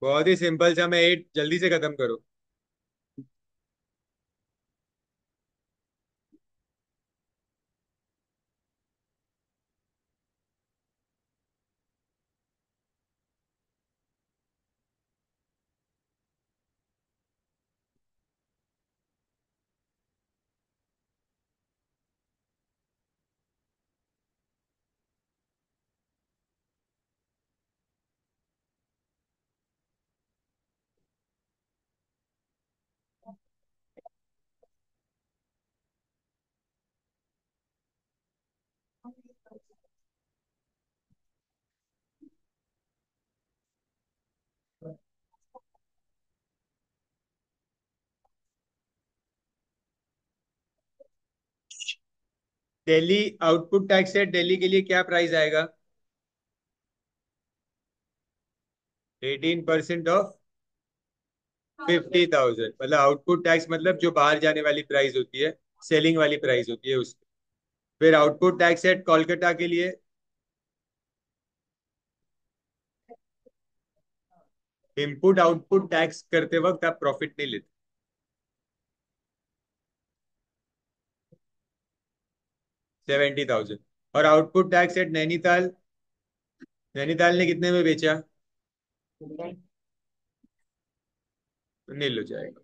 बहुत ही सिंपल सा, मैं 8 जल्दी से खत्म करो। दिल्ली आउटपुट टैक्स है, दिल्ली के लिए क्या प्राइस आएगा? 18% ऑफ 50,000, मतलब आउटपुट टैक्स मतलब जो बाहर जाने वाली प्राइस होती है, सेलिंग वाली प्राइस होती है उसकी। फिर आउटपुट टैक्स एट कोलकाता के लिए इनपुट आउटपुट टैक्स करते वक्त आप प्रॉफिट नहीं लेते। 70,000। और output tax at Nainital, Nainital ने कितने में बेचा? नील हो जाएगा।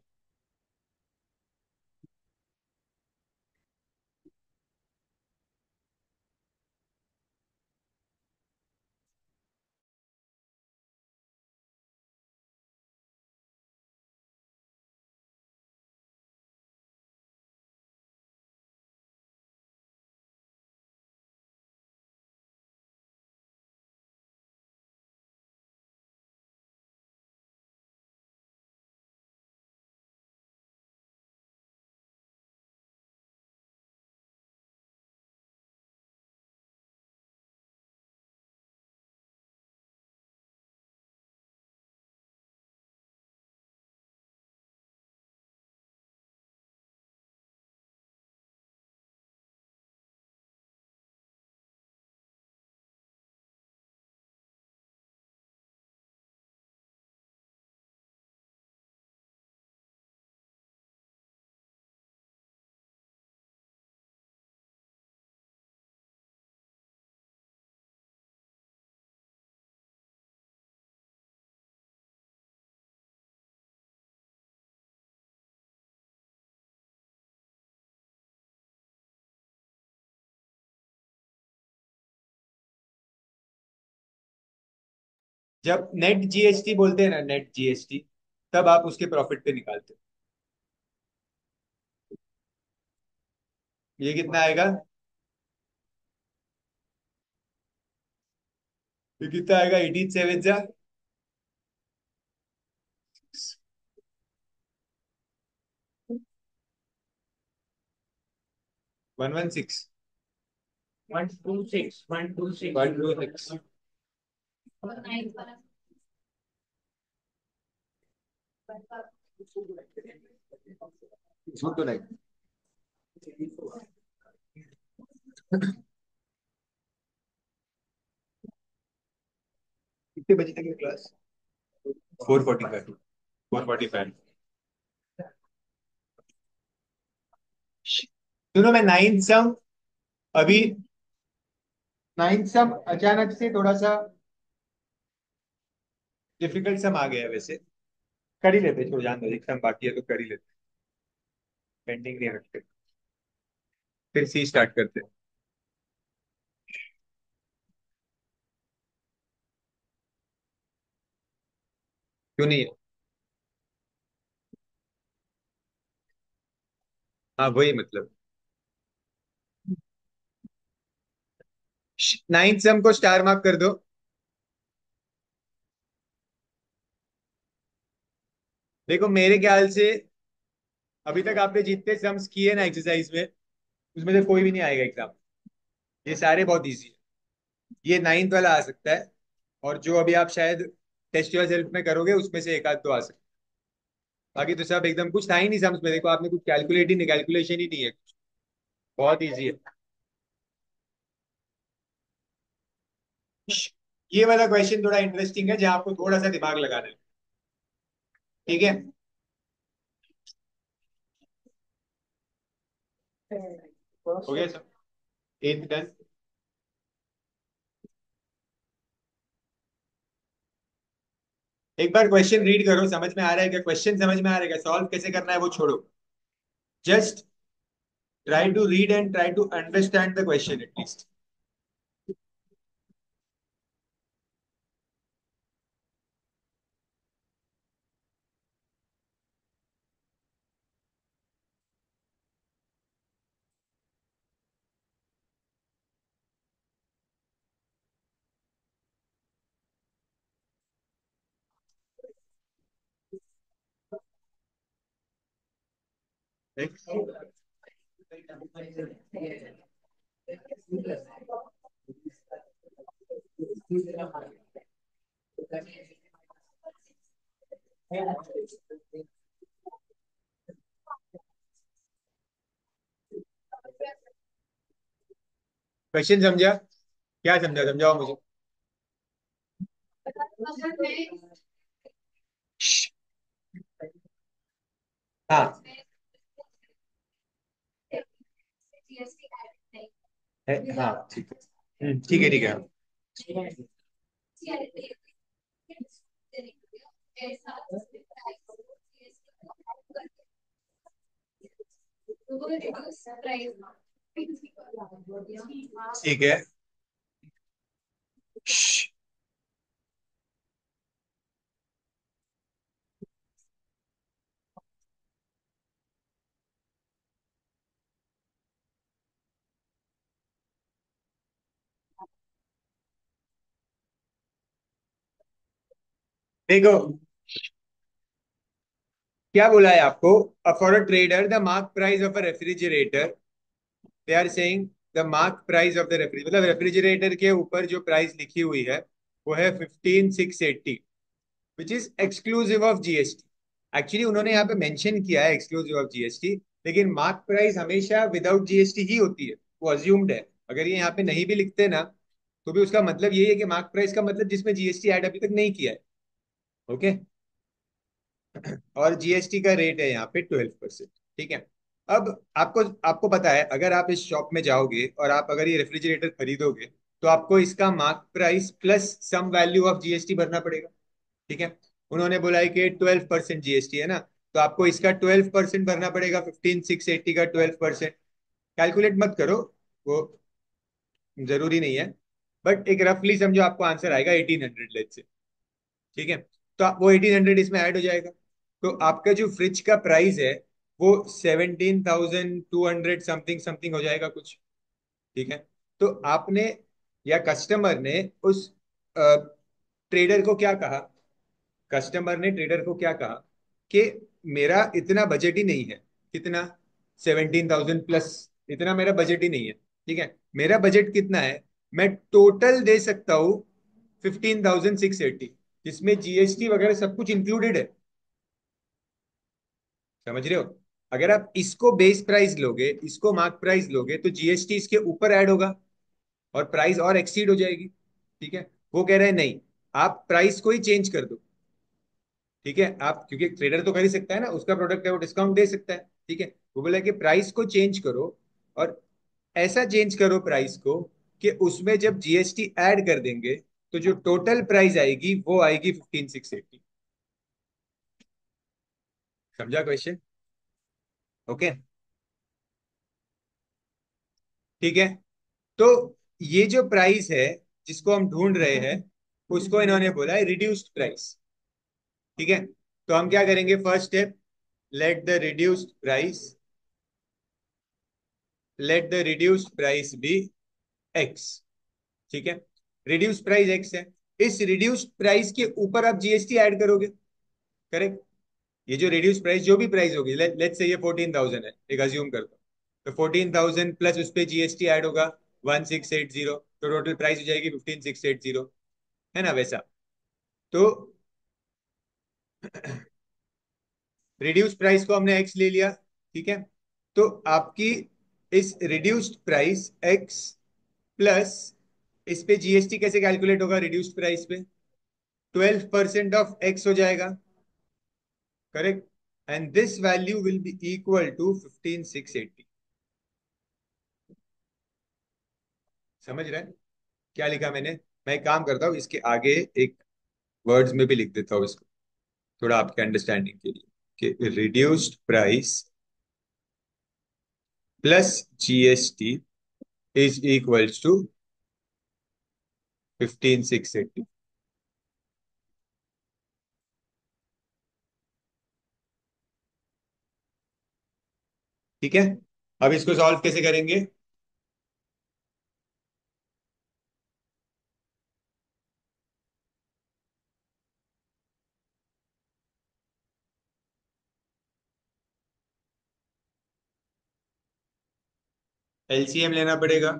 जब नेट जीएसटी बोलते हैं ना, नेट जीएसटी, तब आप उसके प्रॉफिट पे निकालते हो। ये कितना आएगा? ये कितना आएगा? 18 जा 116। 126, 126. 126। झूठ तो नहीं। कितने बजे तक है क्लास? 4:45। 4:45। सुनो, मैं नाइन्थ सम अभी, नाइन्थ सम अचानक से थोड़ा सा डिफिकल्ट सम आ गया है वैसे। कर ही लेते, छोड़ जान दो, एक सम बाकी है तो कर ही लेते, पेंडिंग नहीं रखते। फिर सी स्टार्ट करते। क्यों नहीं है? हाँ वही मतलब। नाइन्थ सम को स्टार मार्क कर दो। देखो मेरे ख्याल से अभी तक आपने जितने सम्स किए ना एक्सरसाइज में, उसमें से कोई भी नहीं आएगा एग्जाम। ये सारे बहुत इजी है। ये नाइन्थ वाला आ सकता है, और जो अभी आप शायद टेस्ट योर सेल्फ में करोगे उसमें से एक आध तो आ सकता है। बाकी तो सब एकदम, कुछ था ही नहीं सम्स में, देखो आपने कुछ कैलकुलेट ही नहीं, कैलकुलेशन ही नहीं है कुछ। बहुत इजी है। ये वाला क्वेश्चन थोड़ा इंटरेस्टिंग है, जहाँ आपको थोड़ा सा दिमाग लगाना है। ठीक है। हो गया सब? एट डन। एक बार क्वेश्चन रीड करो, समझ में आ रहा है क्या? क्वेश्चन समझ में आ रहा है क्या? सॉल्व कैसे करना है वो छोड़ो। Just try to read and try to understand the question at least. Question समझा? क्या समझा, समझाओ मुझे। हाँ हाँ ठीक है। ठीक है ठीक है। ठीक है। देखो क्या बोला है आपको, for a trader the mark price of a refrigerator, they are saying the mark price of the refrigerator, मतलब रेफ्रिजरेटर के ऊपर जो प्राइस लिखी हुई है वो है 15,680, which is exclusive of GST. Actually उन्होंने यहाँ पे मेंशन किया है एक्सक्लूसिव ऑफ जीएसटी, लेकिन मार्क प्राइस हमेशा विदाउट जीएसटी ही होती है, वो अज्यूम्ड है। अगर ये यहाँ पे नहीं भी लिखते ना, तो भी उसका मतलब यही है कि मार्क प्राइस का मतलब जिसमें जीएसटी ऐड अभी तक नहीं किया है। ओके। और जीएसटी का रेट है यहाँ पे 12%। ठीक है। अब आपको आपको पता है, अगर आप इस शॉप में जाओगे और आप अगर ये रेफ्रिजरेटर खरीदोगे, तो आपको इसका mark price plus some value of GST भरना पड़ेगा। ठीक है। उन्होंने बोला है कि 12% जीएसटी है ना, तो आपको इसका 12% भरना पड़ेगा, 15,680 का 12%। कैलकुलेट मत करो, वो जरूरी नहीं है, बट एक रफली समझो आपको आंसर आएगा 1800 लेट से। ठीक है। तो वो 1800 इसमें ऐड हो जाएगा। तो आपका जो फ्रिज का प्राइस है वो 17,200 समथिंग समथिंग हो जाएगा कुछ। ठीक है। तो आपने या कस्टमर ने उस ट्रेडर को क्या कहा, कस्टमर ने ट्रेडर को क्या कहा कि मेरा इतना बजट ही नहीं है। कितना? 17,000 प्लस। इतना मेरा बजट ही नहीं है। ठीक है। मेरा बजट कितना है? मैं टोटल दे सकता हूं 15,680, जिसमें जीएसटी वगैरह सब कुछ इंक्लूडेड है। समझ रहे हो? अगर आप इसको बेस प्राइस लोगे, इसको मार्क प्राइस लोगे, तो जीएसटी इसके ऊपर ऐड होगा और प्राइस और एक्सीड हो जाएगी। ठीक है। वो कह रहे हैं नहीं, आप प्राइस को ही चेंज कर दो। ठीक है। आप, क्योंकि ट्रेडर तो कर ही सकता है ना, उसका प्रोडक्ट है, वो डिस्काउंट दे सकता है। ठीक है। वो बोला कि प्राइस को चेंज करो, और ऐसा चेंज करो प्राइस को कि उसमें जब जीएसटी ऐड कर देंगे तो जो टोटल प्राइस आएगी वो आएगी 15,680। समझा क्वेश्चन? ओके। ठीक है। तो ये जो प्राइस है जिसको हम ढूंढ रहे हैं, उसको इन्होंने बोला है रिड्यूस्ड प्राइस। ठीक है। तो हम क्या करेंगे? First step, let the reduced price, let the reduced price be X. ठीक है। रिड्यूस प्राइस एक्स है। इस रिड्यूस प्राइस के ऊपर आप जीएसटी ऐड करोगे। करेक्ट। ये जो रिड्यूस प्राइस जो भी प्राइस होगी, लेट्स से ये 14,000 है, एक अज्यूम करता हूँ। तो 14,000 प्लस उस पे जीएसटी ऐड होगा 1,680, तो टोटल प्राइस हो जाएगी 15,680। है ना वैसा? तो रिड्यूस प्राइस को हमने एक्स ले लिया। ठीक है। तो आपकी इस रिड्यूस्ड प्राइस एक्स प्लस इस पे जीएसटी कैसे कैलकुलेट होगा? रिड्यूस्ड प्राइस पे 12% ऑफ एक्स हो जाएगा। Correct. And this value will be equal to 15,680। समझ रहे हैं क्या लिखा मैंने? मैं एक काम करता हूँ, इसके आगे एक वर्ड्स में भी लिख देता हूँ इसको, थोड़ा आपके अंडरस्टैंडिंग के लिए, कि reduced price plus GST is equals to 15,680। ठीक है। अब इसको सॉल्व कैसे करेंगे? एलसीएम लेना पड़ेगा।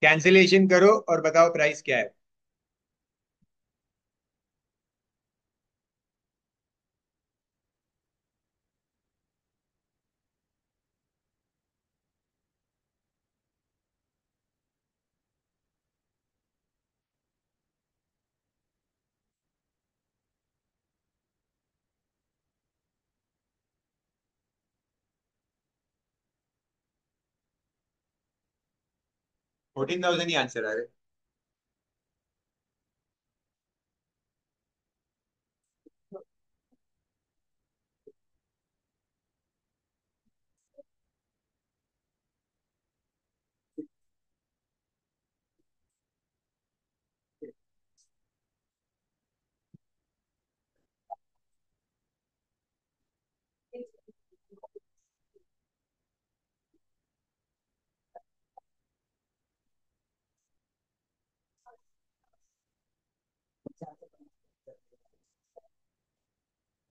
कैंसिलेशन करो और बताओ प्राइस क्या है। 14,000 ही आंसर आ रहा है।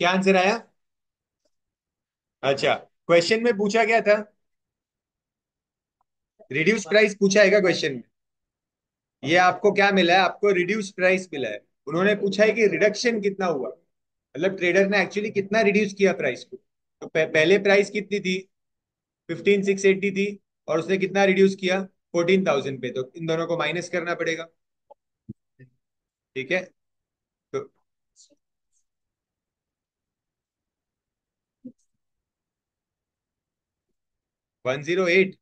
क्या आंसर आया? अच्छा, क्वेश्चन में पूछा क्या था? रिड्यूस प्राइस पूछा है क्या क्वेश्चन में? ये आपको क्या मिला है? आपको रिड्यूस प्राइस मिला है। उन्होंने पूछा है कि रिडक्शन कितना हुआ, मतलब ट्रेडर ने एक्चुअली कितना रिड्यूस किया प्राइस को। तो पहले प्राइस कितनी थी? 15,680 थी, और उसने कितना रिड्यूस किया? 14,000 पे। तो इन दोनों को माइनस करना पड़ेगा। ठीक है। तो 108।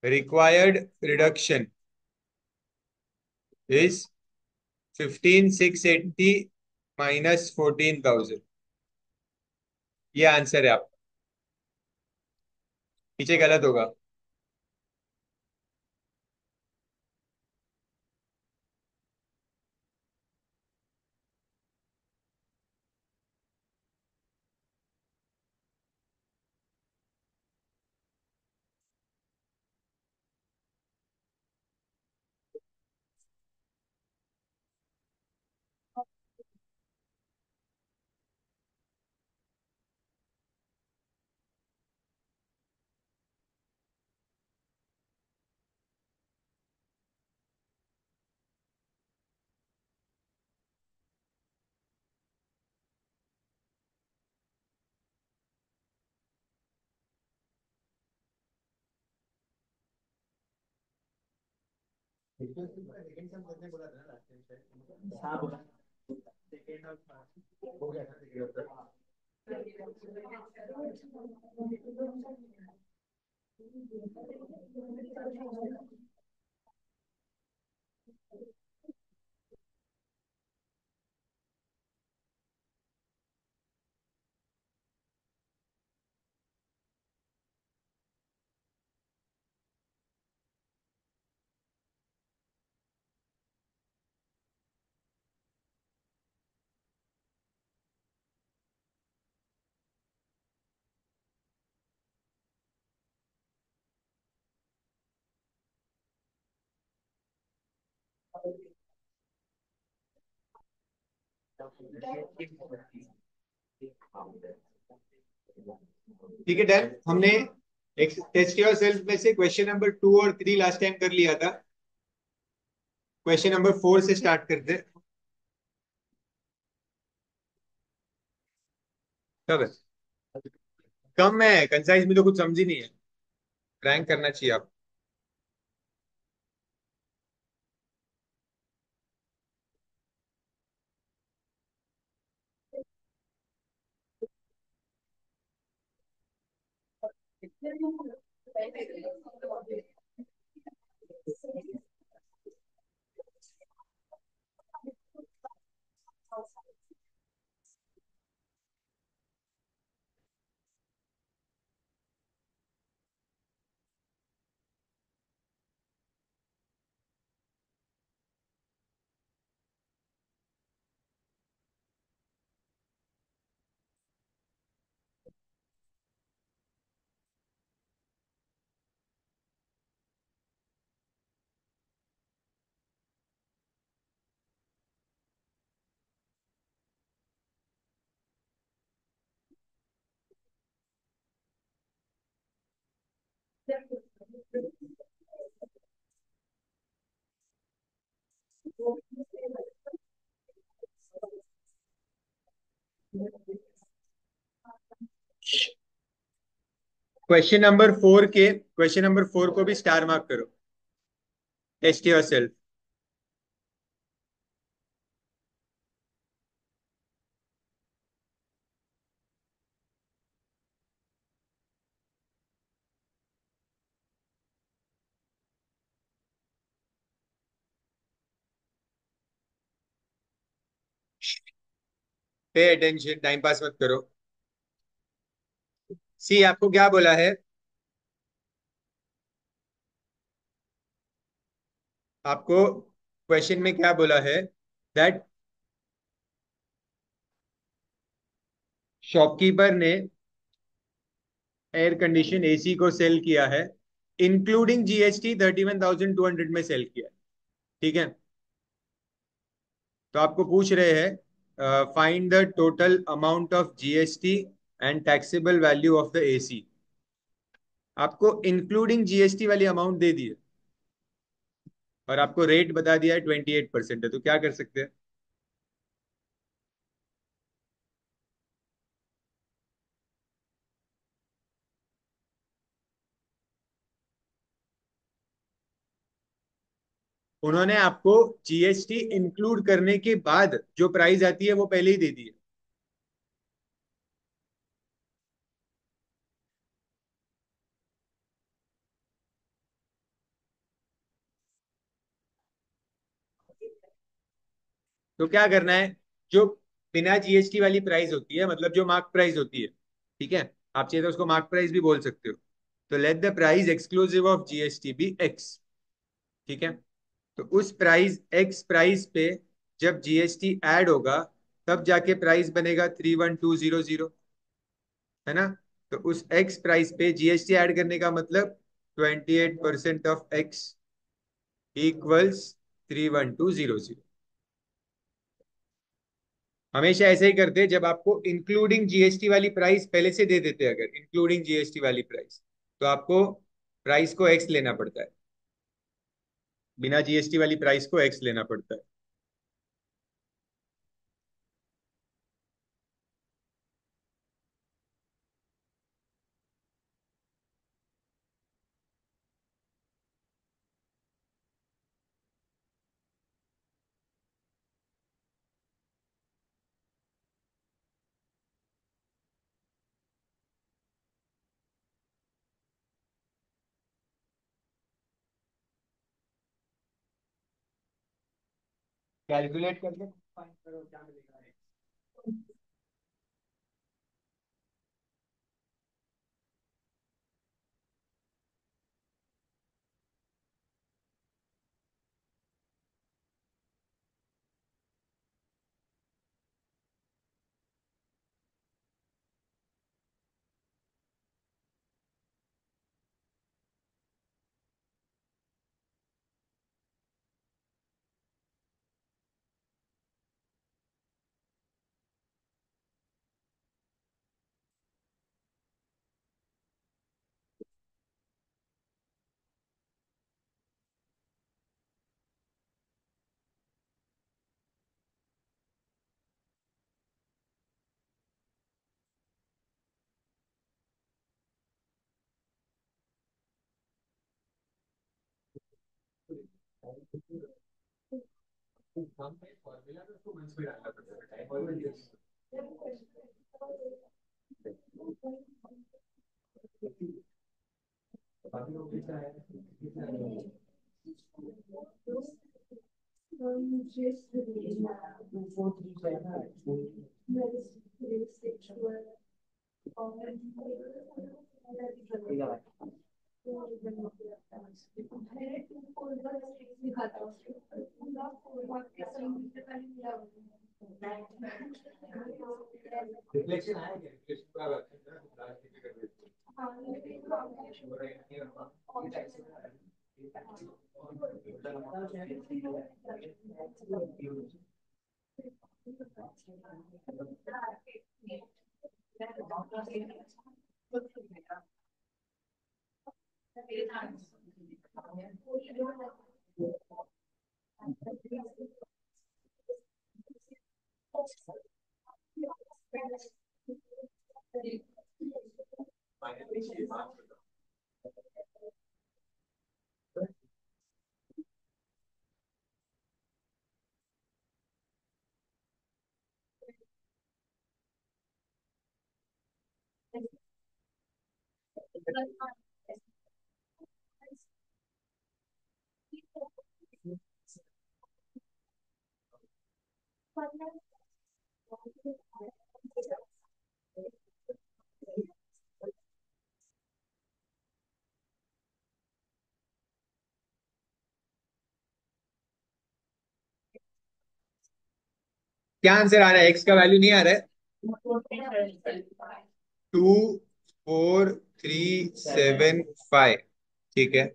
Required reduction is 15,680 minus 14,000। ये आंसर है आपका। पीछे गलत होगा। ठीक है डन। हमने एक टेस्ट योर सेल्फ में से क्वेश्चन नंबर 2 और 3 लास्ट टाइम कर लिया था। क्वेश्चन नंबर 4 से स्टार्ट करते हैं। कब है? कम है, कंसाइज में तो कुछ समझ ही नहीं है। रैंक करना चाहिए आप। क्वेश्चन नंबर 4 को भी स्टार मार्क करो। Test yourself. Pay attention, time pass मत करो। सी आपको क्या बोला है? आपको क्वेश्चन में क्या बोला है? दैट शॉपकीपर ने एयर कंडीशन एसी को सेल किया है, इंक्लूडिंग जीएसटी 31,200 में सेल किया है। ठीक है। तो आपको पूछ रहे हैं find the total amount of GST and taxable value of the AC. आपको इंक्लूडिंग जीएसटी वाली अमाउंट दे दी है। और आपको रेट बता दिया है 28% है, तो क्या कर सकते हैं? उन्होंने आपको जीएसटी इंक्लूड करने के बाद जो प्राइस आती है वो पहले ही दे दी है। तो क्या करना है, जो बिना जीएसटी वाली प्राइस होती है, मतलब जो मार्क प्राइस होती है, ठीक है, आप चाहिए तो उसको मार्क प्राइस भी बोल सकते हो। तो let the price exclusive of GST be X, ठीक है। तो उस प्राइस एक्स प्राइस पे जब जीएसटी ऐड होगा, तब जाके प्राइस बनेगा 31200, है ना। तो उस एक्स प्राइस पे जीएसटी ऐड करने का मतलब 28% ऑफ एक्स इक्वल्स 31200। हमेशा ऐसे ही करते, जब आपको इंक्लूडिंग जीएसटी वाली प्राइस पहले से दे देते, अगर इंक्लूडिंग जीएसटी वाली प्राइस, तो आपको प्राइस को एक्स लेना पड़ता है, बिना जीएसटी वाली प्राइस को एक्स लेना पड़ता है। कैलकुलेट करके find करो क्या मिलेगा। फॉर्मूला में उसको मंथ में डालना पड़ता है, टाइम और रिफ्लेक्शन आया क्या? रिफ्लेक्शन पूरा लास्ट में कर देते क्या आंसर आ रहा है? एक्स का वैल्यू नहीं आ रहा है। 24375, ठीक है।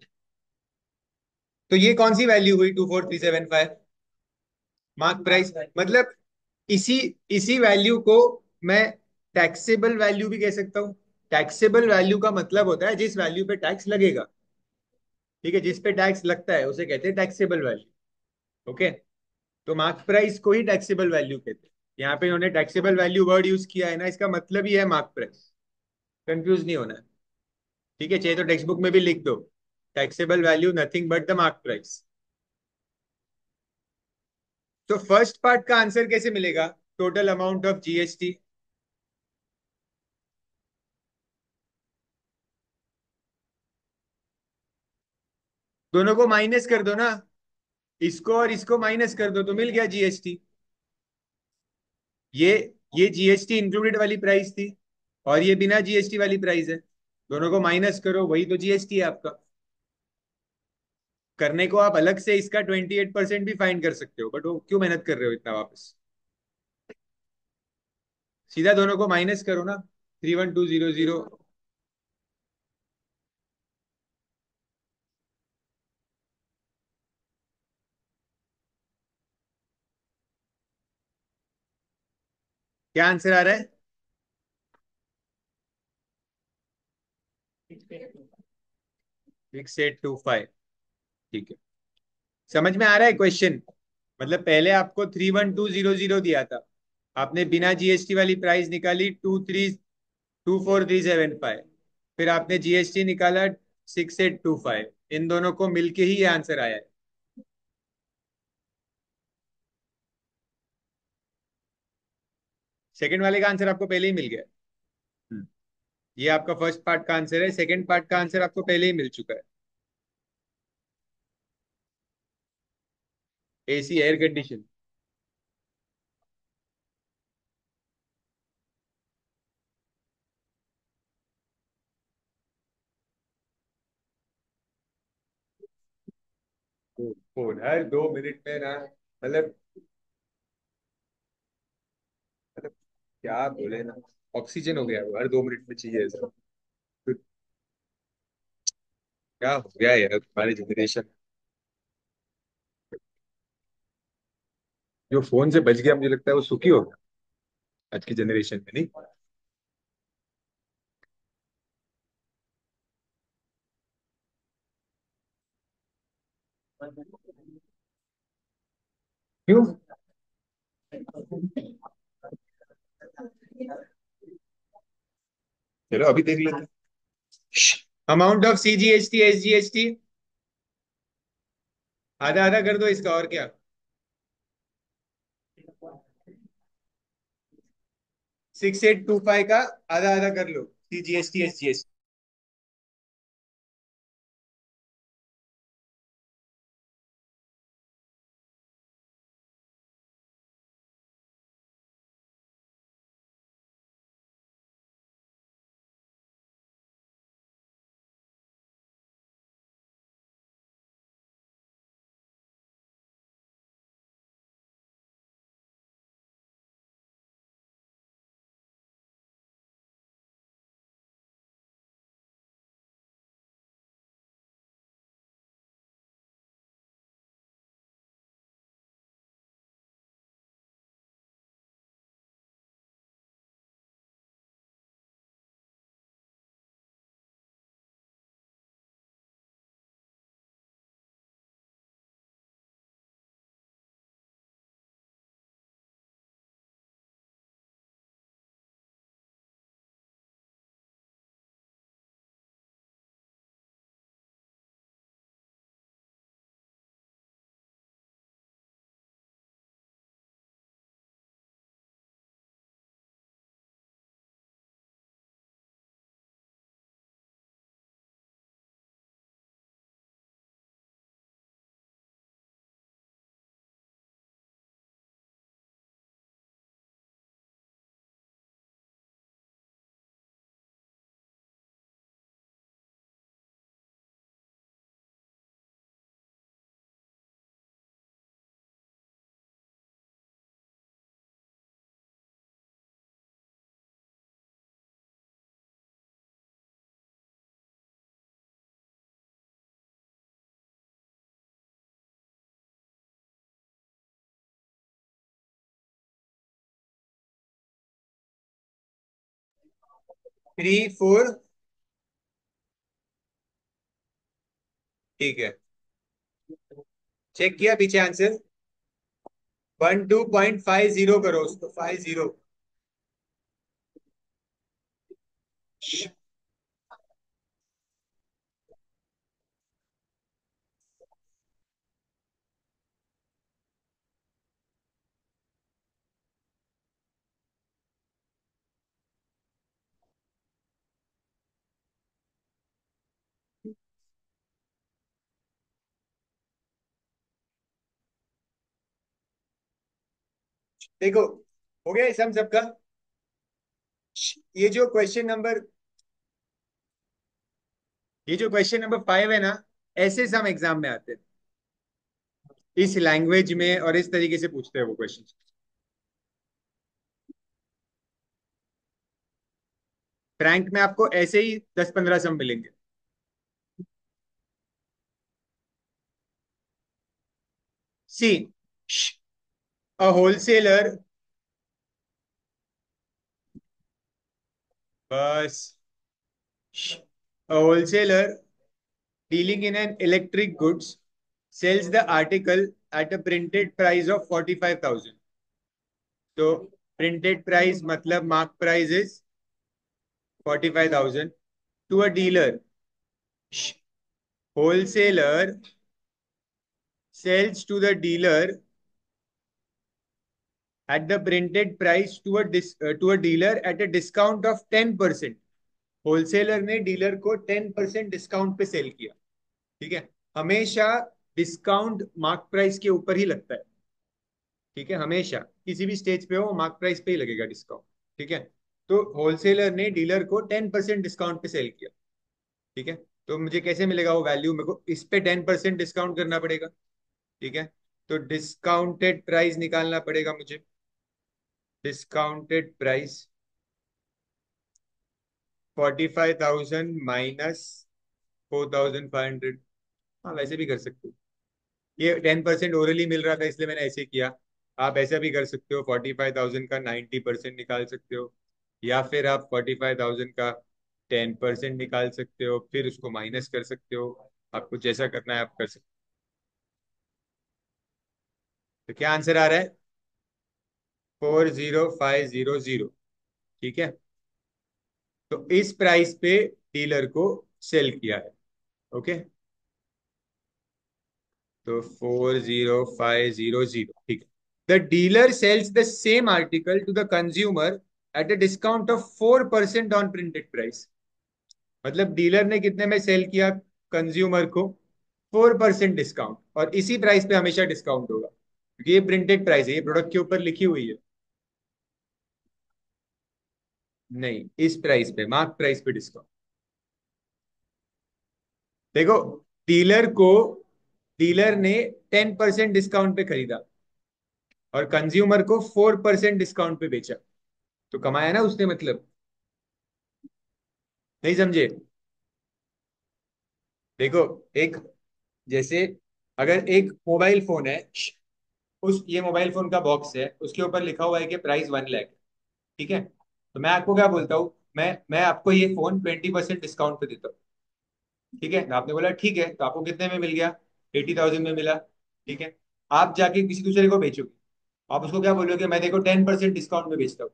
तो ये कौन सी वैल्यू हुई 24375? मार्क प्राइस, मतलब इसी इसी वैल्यू को मैं टैक्सेबल वैल्यू भी कह सकता हूँ। टैक्सेबल वैल्यू का मतलब होता है जिस वैल्यू पे टैक्स लगेगा। ठीक है, जिस पे टैक्स लगता है उसे कहते हैं टैक्सेबल वैल्यू। ओके, तो मार्क प्राइस को ही टैक्सेबल वैल्यू कहते हैं। यहाँ पे इन्होंने टैक्सेबल वैल्यू वर्ड यूज किया है ना, इसका मतलब ही है मार्क प्राइस। कंफ्यूज नहीं होना है। ठीक है, चाहिए तो टेक्स्ट बुक में भी लिख दो, taxable value nothing but the mark price. तो फर्स्ट पार्ट का आंसर कैसे मिलेगा? Total amount of GST. दोनों को माइनस कर दो ना, इसको और इसको माइनस कर दो तो मिल गया जीएसटी। ये ये जीएसटी इंक्लूडेड वाली प्राइस थी, और ये बिना जीएसटी वाली प्राइस है। दोनों को माइनस करो, वही तो जीएसटी है आपका। करने को आप अलग से इसका 28% भी फाइन कर सकते हो, बट वो क्यों मेहनत कर रहे हो इतना वापस? सीधा दोनों को माइनस करो ना, 31200। क्या आंसर आ रहा है? 6825। ठीक है, समझ में आ रहा है क्वेश्चन? मतलब पहले आपको 31200 दिया था, आपने बिना जीएसटी वाली प्राइस निकाली 24325। फिर आपने जीएसटी निकाला 6825। इन दोनों को मिलके ही ये आंसर आया है। सेकंड वाले का आंसर आपको पहले ही मिल गया है। हम्म, ये आपका फर्स्ट पार्ट का आंसर है, सेकंड पार्ट का आंसर आपको पहले ही मिल चुका है। AC air condition. फोन हर 2 मिनट में ना, मतलब, मतलब क्या बोले ना, ऑक्सीजन हो गया वो, हर 2 मिनट में चाहिए ऐसा। तो क्या हो गया यार तुम्हारी जनरेशन? जो फोन से बच गया मुझे लगता है वो सुखी हो गया आज की जनरेशन में, नहीं? क्यों? चलो अभी देख लेते हैं। अमाउंट ऑफ सीजीएसटी एसजीएसटी, आधा आधा कर दो इसका, और क्या। 6825 का आधा आधा कर लो, सीजीएसटी एसजीएसटी। 3 4 ठीक है, चेक किया पीछे आंसर। 12.50 करो उसको, 50। देखो, हो गया सम सबका। ये जो क्वेश्चन नंबर ये जो क्वेश्चन नंबर 5 है ना, ऐसे सम एग्जाम में आते हैं, इस लैंग्वेज में और इस तरीके से पूछते हैं वो क्वेश्चन। फ्रैंक में आपको ऐसे ही 10-15 सम मिलेंगे। सी, अ होलसेलर, बस, a wholesaler dealing in an electric goods sells the article at a printed price of 45,000. तो printed price मतलब mark price is 45,000 to a dealer. Wholesaler sells to the dealer at the printed price to a dealer at a discount of 10%. Wholesaler ने dealer को 10% discount पे cell किया। ठीक है, हमेशा discount mark price के ऊपर ही लगता है। ठीक है, हमेशा किसी भी स्टेज पे हो मार्क प्राइस पे ही लगेगा डिस्काउंट। ठीक है, तो होलसेलर ने डीलर को 10% डिस्काउंट पे सेल किया। ठीक है, तो मुझे कैसे मिलेगा वो वैल्यू, मेरे को इस पे 10% डिस्काउंट करना पड़ेगा। ठीक है, तो डिस्काउंटेड प्राइस निकालना पड़ेगा मुझे। Discounted price 45,000 minus 4,500। हाँ, वैसे भी कर सकते हो। ये 10% ओरली मिल रहा था इसलिए मैंने ऐसे किया। आप ऐसा भी कर सकते हो, 45,000 का 90% निकाल सकते हो, या फिर आप 45,000 का 10% निकाल सकते हो, फिर उसको माइनस कर सकते हो। आपको जैसा करना है आप कर सकते हो। तो क्या आंसर आ रहा है? 40500। ठीक है, तो इस प्राइस पे डीलर को सेल किया है। ओके, तो 40500। ठीक है, the dealer sales the same article to the consumer at a discount of 4% on printed price. मतलब डीलर ने कितने में सेल किया कंज्यूमर को? 4% डिस्काउंट, और इसी प्राइस पे हमेशा डिस्काउंट होगा क्योंकि ये प्रिंटेड प्राइस है, ये प्रोडक्ट के ऊपर लिखी हुई है। नहीं, इस प्राइस पे, मार्क प्राइस पे डिस्काउंट। देखो, डीलर को डीलर ने 10% डिस्काउंट पे खरीदा और कंज्यूमर को 4% डिस्काउंट पे बेचा, तो कमाया ना उसने, मतलब। नहीं समझे? देखो, एक, जैसे अगर एक मोबाइल फोन है, उस ये मोबाइल फोन का बॉक्स है, उसके ऊपर लिखा हुआ है कि प्राइस 1 लाख। ठीक है, तो मैं आपको क्या बोलता हूँ, मैं आपको ये फोन 20% डिस्काउंट पे देता हूँ। ठीक है, तो आपने बोला ठीक है, तो आपको कितने में मिल गया? 80,000 में मिला। ठीक है, आप जाके किसी दूसरे को बेचोगे, आप उसको क्या बोलोगे? मैं देखो 10% डिस्काउंट में बेचता हूँ।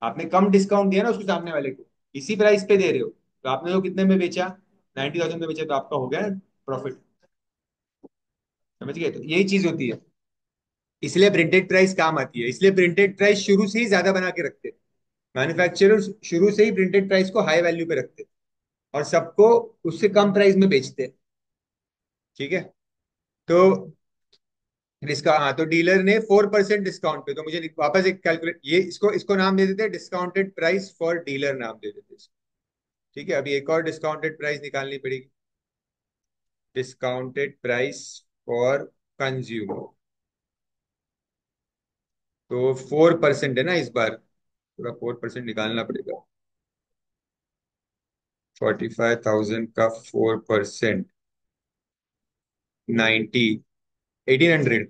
आपने कम डिस्काउंट दिया ना उसके सामने वाले को, इसी प्राइस पे दे रहे हो, तो आपने वो कितने में बेचा? 90,000 में बेचा, तो आपका हो गया प्रॉफिट। समझ गए? तो यही चीज होती है, इसलिए प्रिंटेड प्राइस काम आती है, इसलिए प्रिंटेड प्राइस शुरू से ही ज्यादा बना के रखते हैं। मैन्युफैक्चरर्स शुरू से ही प्रिंटेड प्राइस को हाई वैल्यू पे रखते हैं और सबको उससे कम प्राइस में बेचते हैं। ठीक है, तो हाँ, तो डीलर ने 4% डिस्काउंट पे, तो मुझे वापस एक कैलकुलेट, ये इसको इसको नाम दे देते हैं डिस्काउंटेड प्राइस फॉर डीलर, नाम दे देते हैं इसको। ठीक है, अभी एक और डिस्काउंटेड प्राइस निकालनी पड़ेगी। डिस्काउंटेड प्राइस फॉर कंज्यूमर, तो 4% है ना इस बार, थोड़ा 4% निकालना पड़ेगा। 45,000 का 4%, 90, 1,800।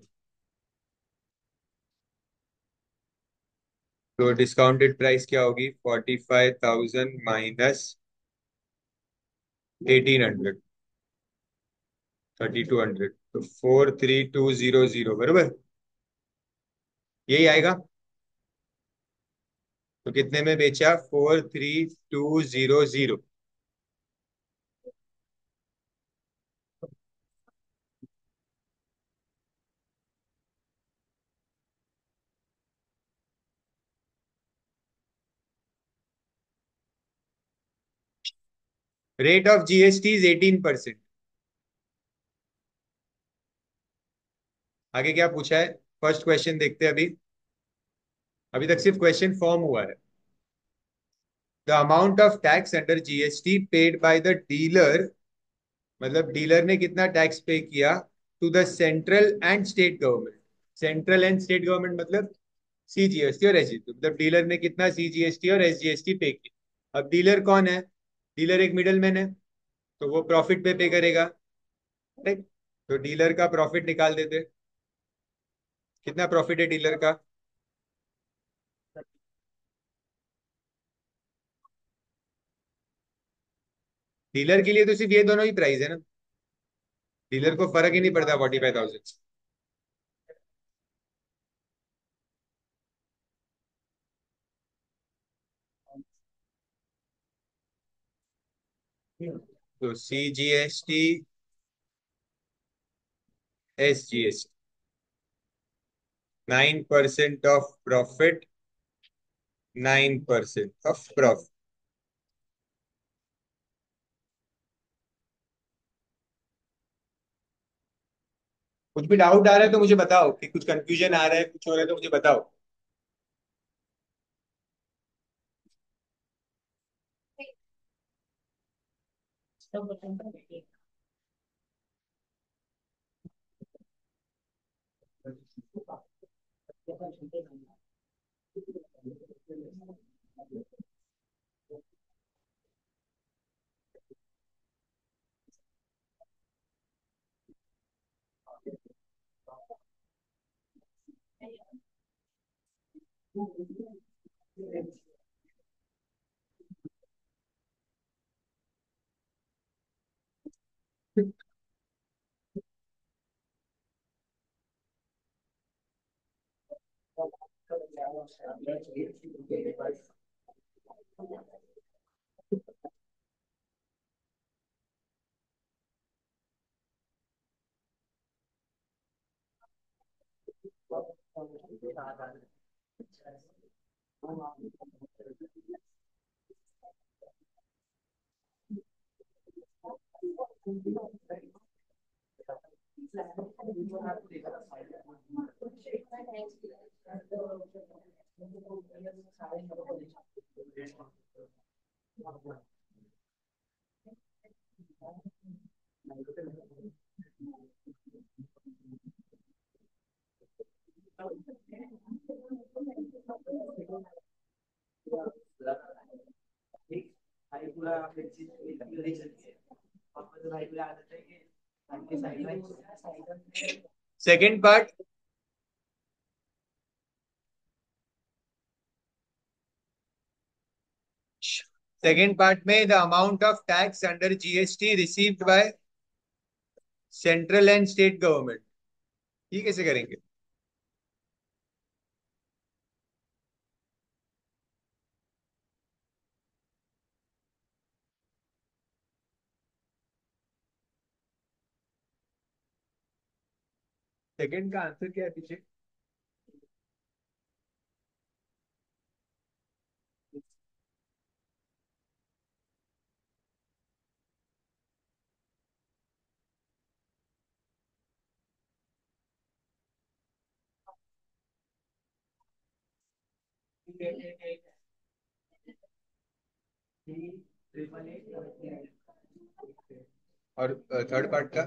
तो डिस्काउंटेड प्राइस क्या होगी? 45,000 माइनस 1,800। 3200, तो 43200 बरोबर, यही आएगा। तो कितने में बेचा? 43200। Rate of GST is 18%। आगे क्या पूछा है? फर्स्ट क्वेश्चन देखते हैं अभी। अभी तक सिर्फ क्वेश्चन फॉर्म हुआ है। The amount of tax under GST paid by the dealer, मतलब डीलर ने कितना टैक्स पे किया to the central and state government. Central and state government मतलब सीजीएसटी और एसजीएसटी, मतलब डीलर ने कितना सीजीएसटी और एसजीएसटी पे किया। अब डीलर कौन है? डीलर एक मिडलमैन है, तो वो प्रॉफिट पे करेगा, राइट। तो डीलर का प्रॉफिट निकाल देते। कितना प्रॉफिट है डीलर का? डीलर के लिए तो सिर्फ ये दोनों ही प्राइस है ना, डीलर को फर्क ही नहीं पड़ता 45,000। तो CGST, SGST, 9% of profit, 9% of profit. कुछ भी डाउट आ रहा है तो मुझे बताओ, कि कुछ कंफ्यूजन आ रहा है, कुछ हो रहा है तो मुझे बताओ। सेकेंड पार्ट, सेकेंड पार्ट में the amount of tax under GST received by central and state government, ये कैसे करेंगे? सेकंड का आंसर क्या है पीछे? और थर्ड पार्ट का?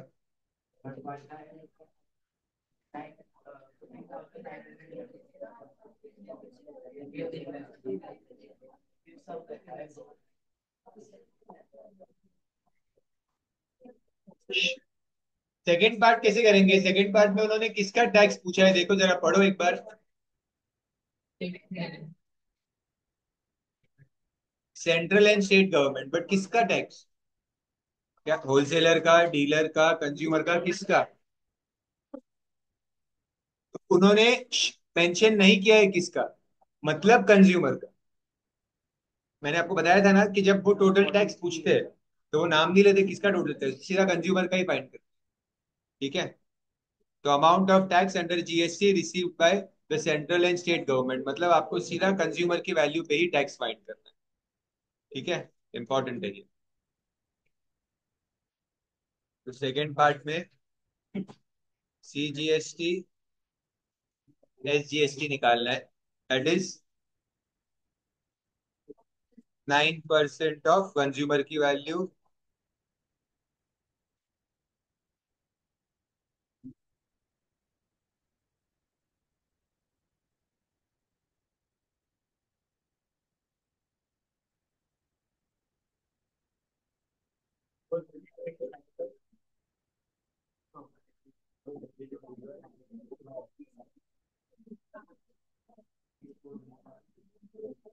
सेकंड पार्ट कैसे करेंगे? सेकंड पार्ट में उन्होंने किसका टैक्स पूछा है, देखो जरा पढ़ो एक बार। Central and state government, but किसका टैक्स? क्या होलसेलर का, डीलर का, कंज्यूमर का, किसका? तो उन्होंने मेंशन नहीं किया है किसका, मतलब कंज्यूमर का। मैंने आपको बताया था ना कि जब वो टोटल टैक्स पूछते हैं तो वो नाम नहीं लेते किसका टोटल टैक्स, सीधा कंज्यूमर का ही फाइंड करते हैं। ठीक है। तो amount of tax under GST received by the central and state government, मतलब आपको सीधा कंज्यूमर की वैल्यू पे ही टैक्स फाइंड करना है। ठीक है, इंपॉर्टेंट है ये। तो सेकेंड पार्ट में सीजीएसटी एसजीएसटी निकालना है, दैट इज 9% ऑफ कंज्यूमर की वैल्यू।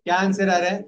क्या आंसर आ रहा है?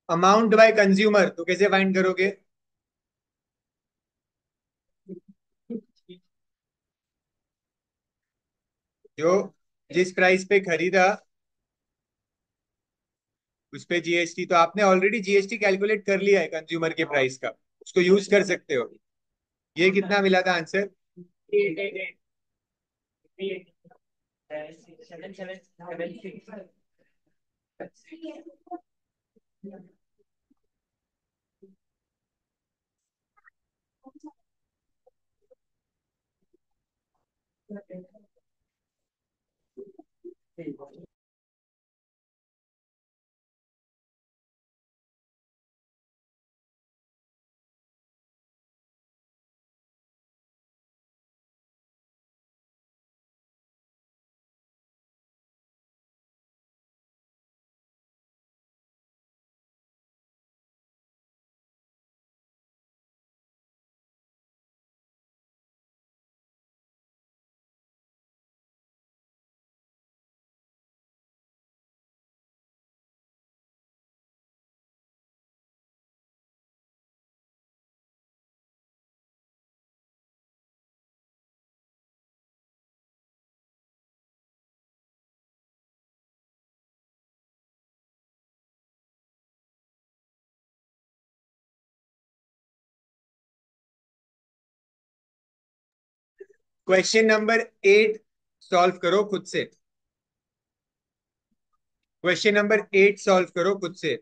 अमाउंट बाय कंज्यूमर तो कैसे फाइंड करोगे? जो जिस प्राइस पे खरीदा उस पे जीएसटी, तो आपने ऑलरेडी जीएसटी कैलकुलेट कर लिया है कंज्यूमर के प्राइस का, उसको यूज कर सकते हो। ये कितना मिला था आंसर? क्वेश्चन नंबर 8 सॉल्व करो खुद से। क्वेश्चन नंबर 8 सॉल्व करो खुद से।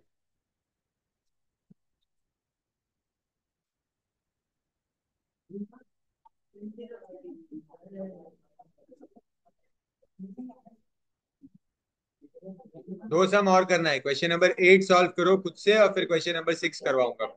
दो सम और करना है। क्वेश्चन नंबर 8 सॉल्व करो खुद से और फिर क्वेश्चन नंबर 6 करवाऊंगा।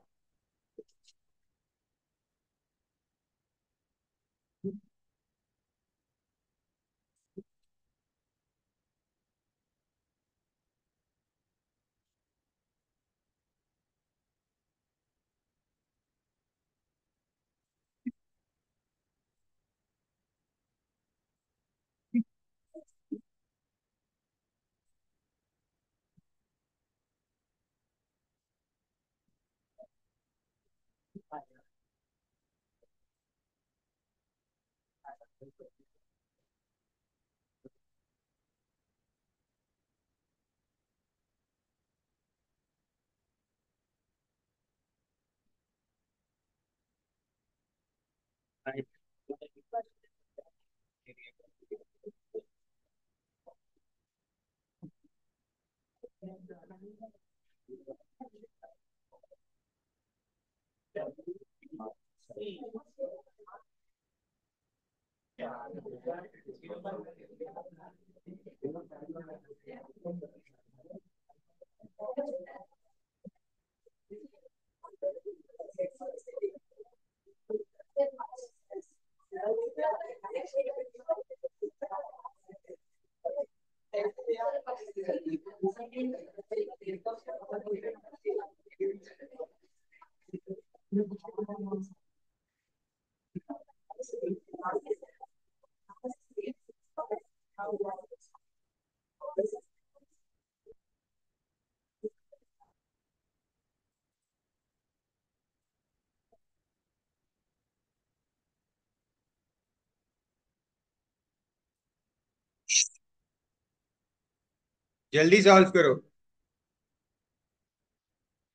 जल्दी सॉल्व करो।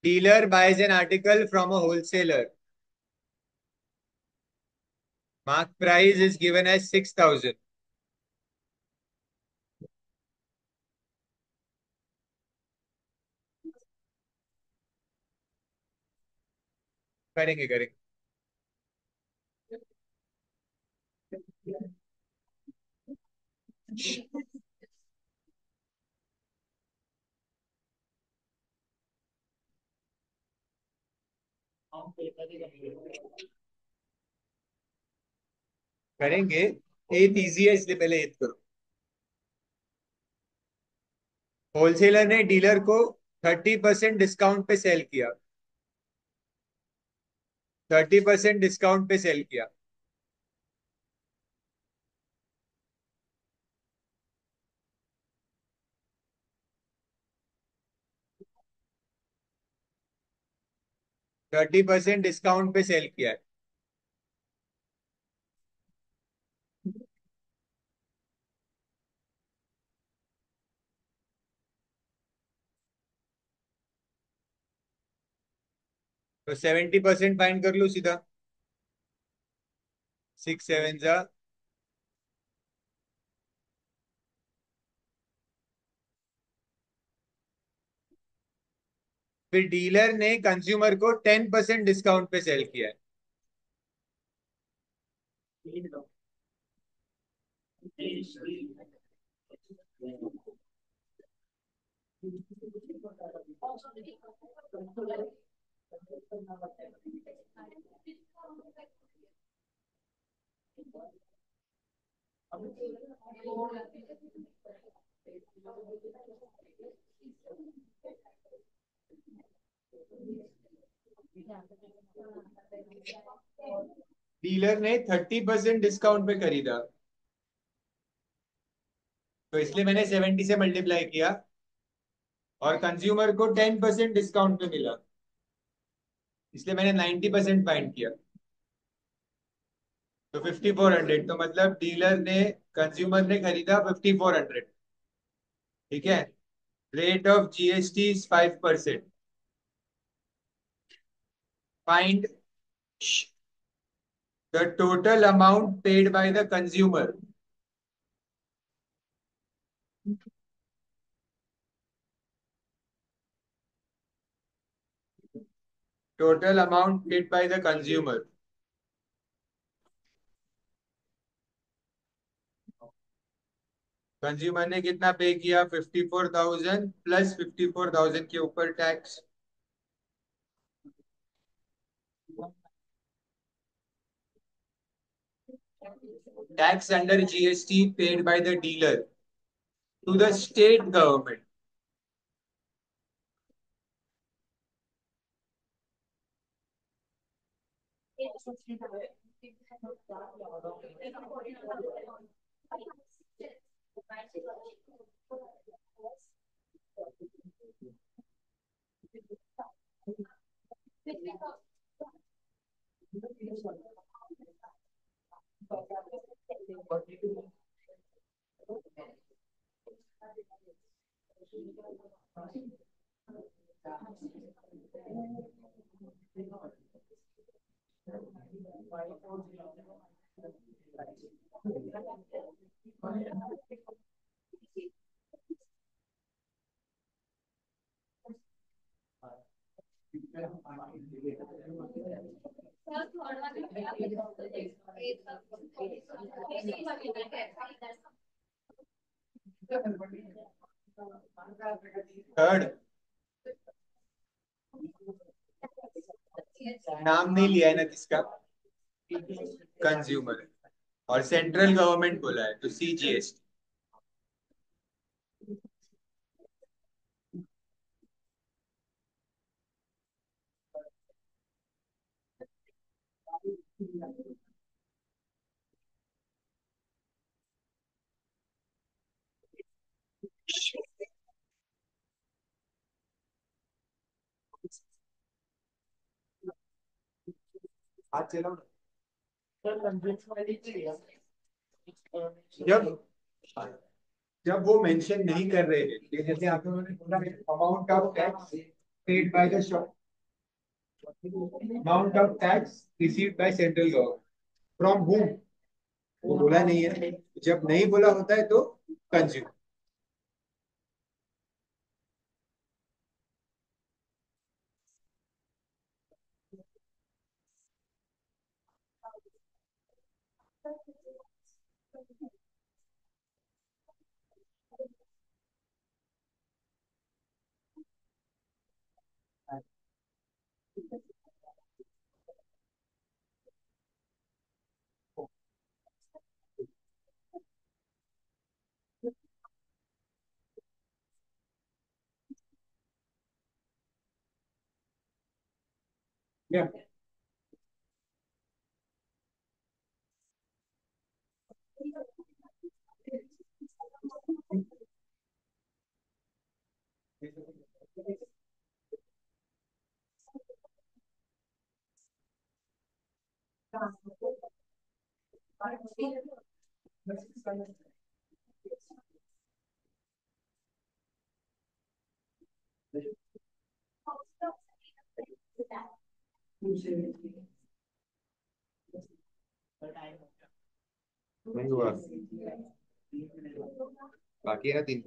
Dealer buys an article from a wholesaler. Mark price is given as 6000। करेंगे करेंगे। करेंगे। एथ इजी है इसलिए पहले एथ करो। होलसेलर ने डीलर को 30% डिस्काउंट पे सेल किया। 30% डिस्काउंट पे सेल किया। 30% डिस्काउंट पे सेल किया है। तो 70% फाइंड कर लो सीधा। 6 7 जा। फिर डीलर ने कंज्यूमर को 10% डिस्काउंट पे सेल किया है। डीलर ने 30% डिस्काउंट पे खरीदा, तो इसलिए मैंने 70 से मल्टीप्लाई किया। और कंज्यूमर को 10% डिस्काउंट पे मिला, इसलिए मैंने 90% फाइंड किया। तो 5400, तो मतलब डीलर ने कंज्यूमर ने खरीदा 5400। ठीक है। Rate of GST is 5%। Find the total amount paid by the consumer. Total amount paid by the consumer. Consumer ने कितना पे किया? 54,000 प्लस 54,000 के ऊपर tax. Tax under GST paid by the dealer to the state government. Third, नाम नहीं लिया है ना किसका? कंज्यूमर। और सेंट्रल गवर्नमेंट बोला है तो सीजीएसटी। हाथ चलाओ ना। जब जब वो मेंशन नहीं कर रहे हैं, ये जैसे आप लोगों ने बोला, amount of tax paid by the shop, amount of tax received by central government from whom, वो बोला नहीं है। जब नहीं बोला होता है तो कंज्यूमर। या नहीं हुआ, बाकी है ना 3।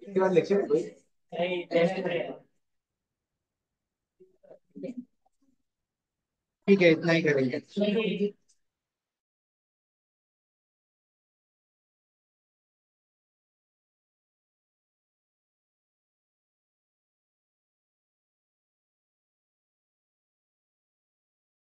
इसके बाद लेक्चर ठीक है, इतना ही करेंगे।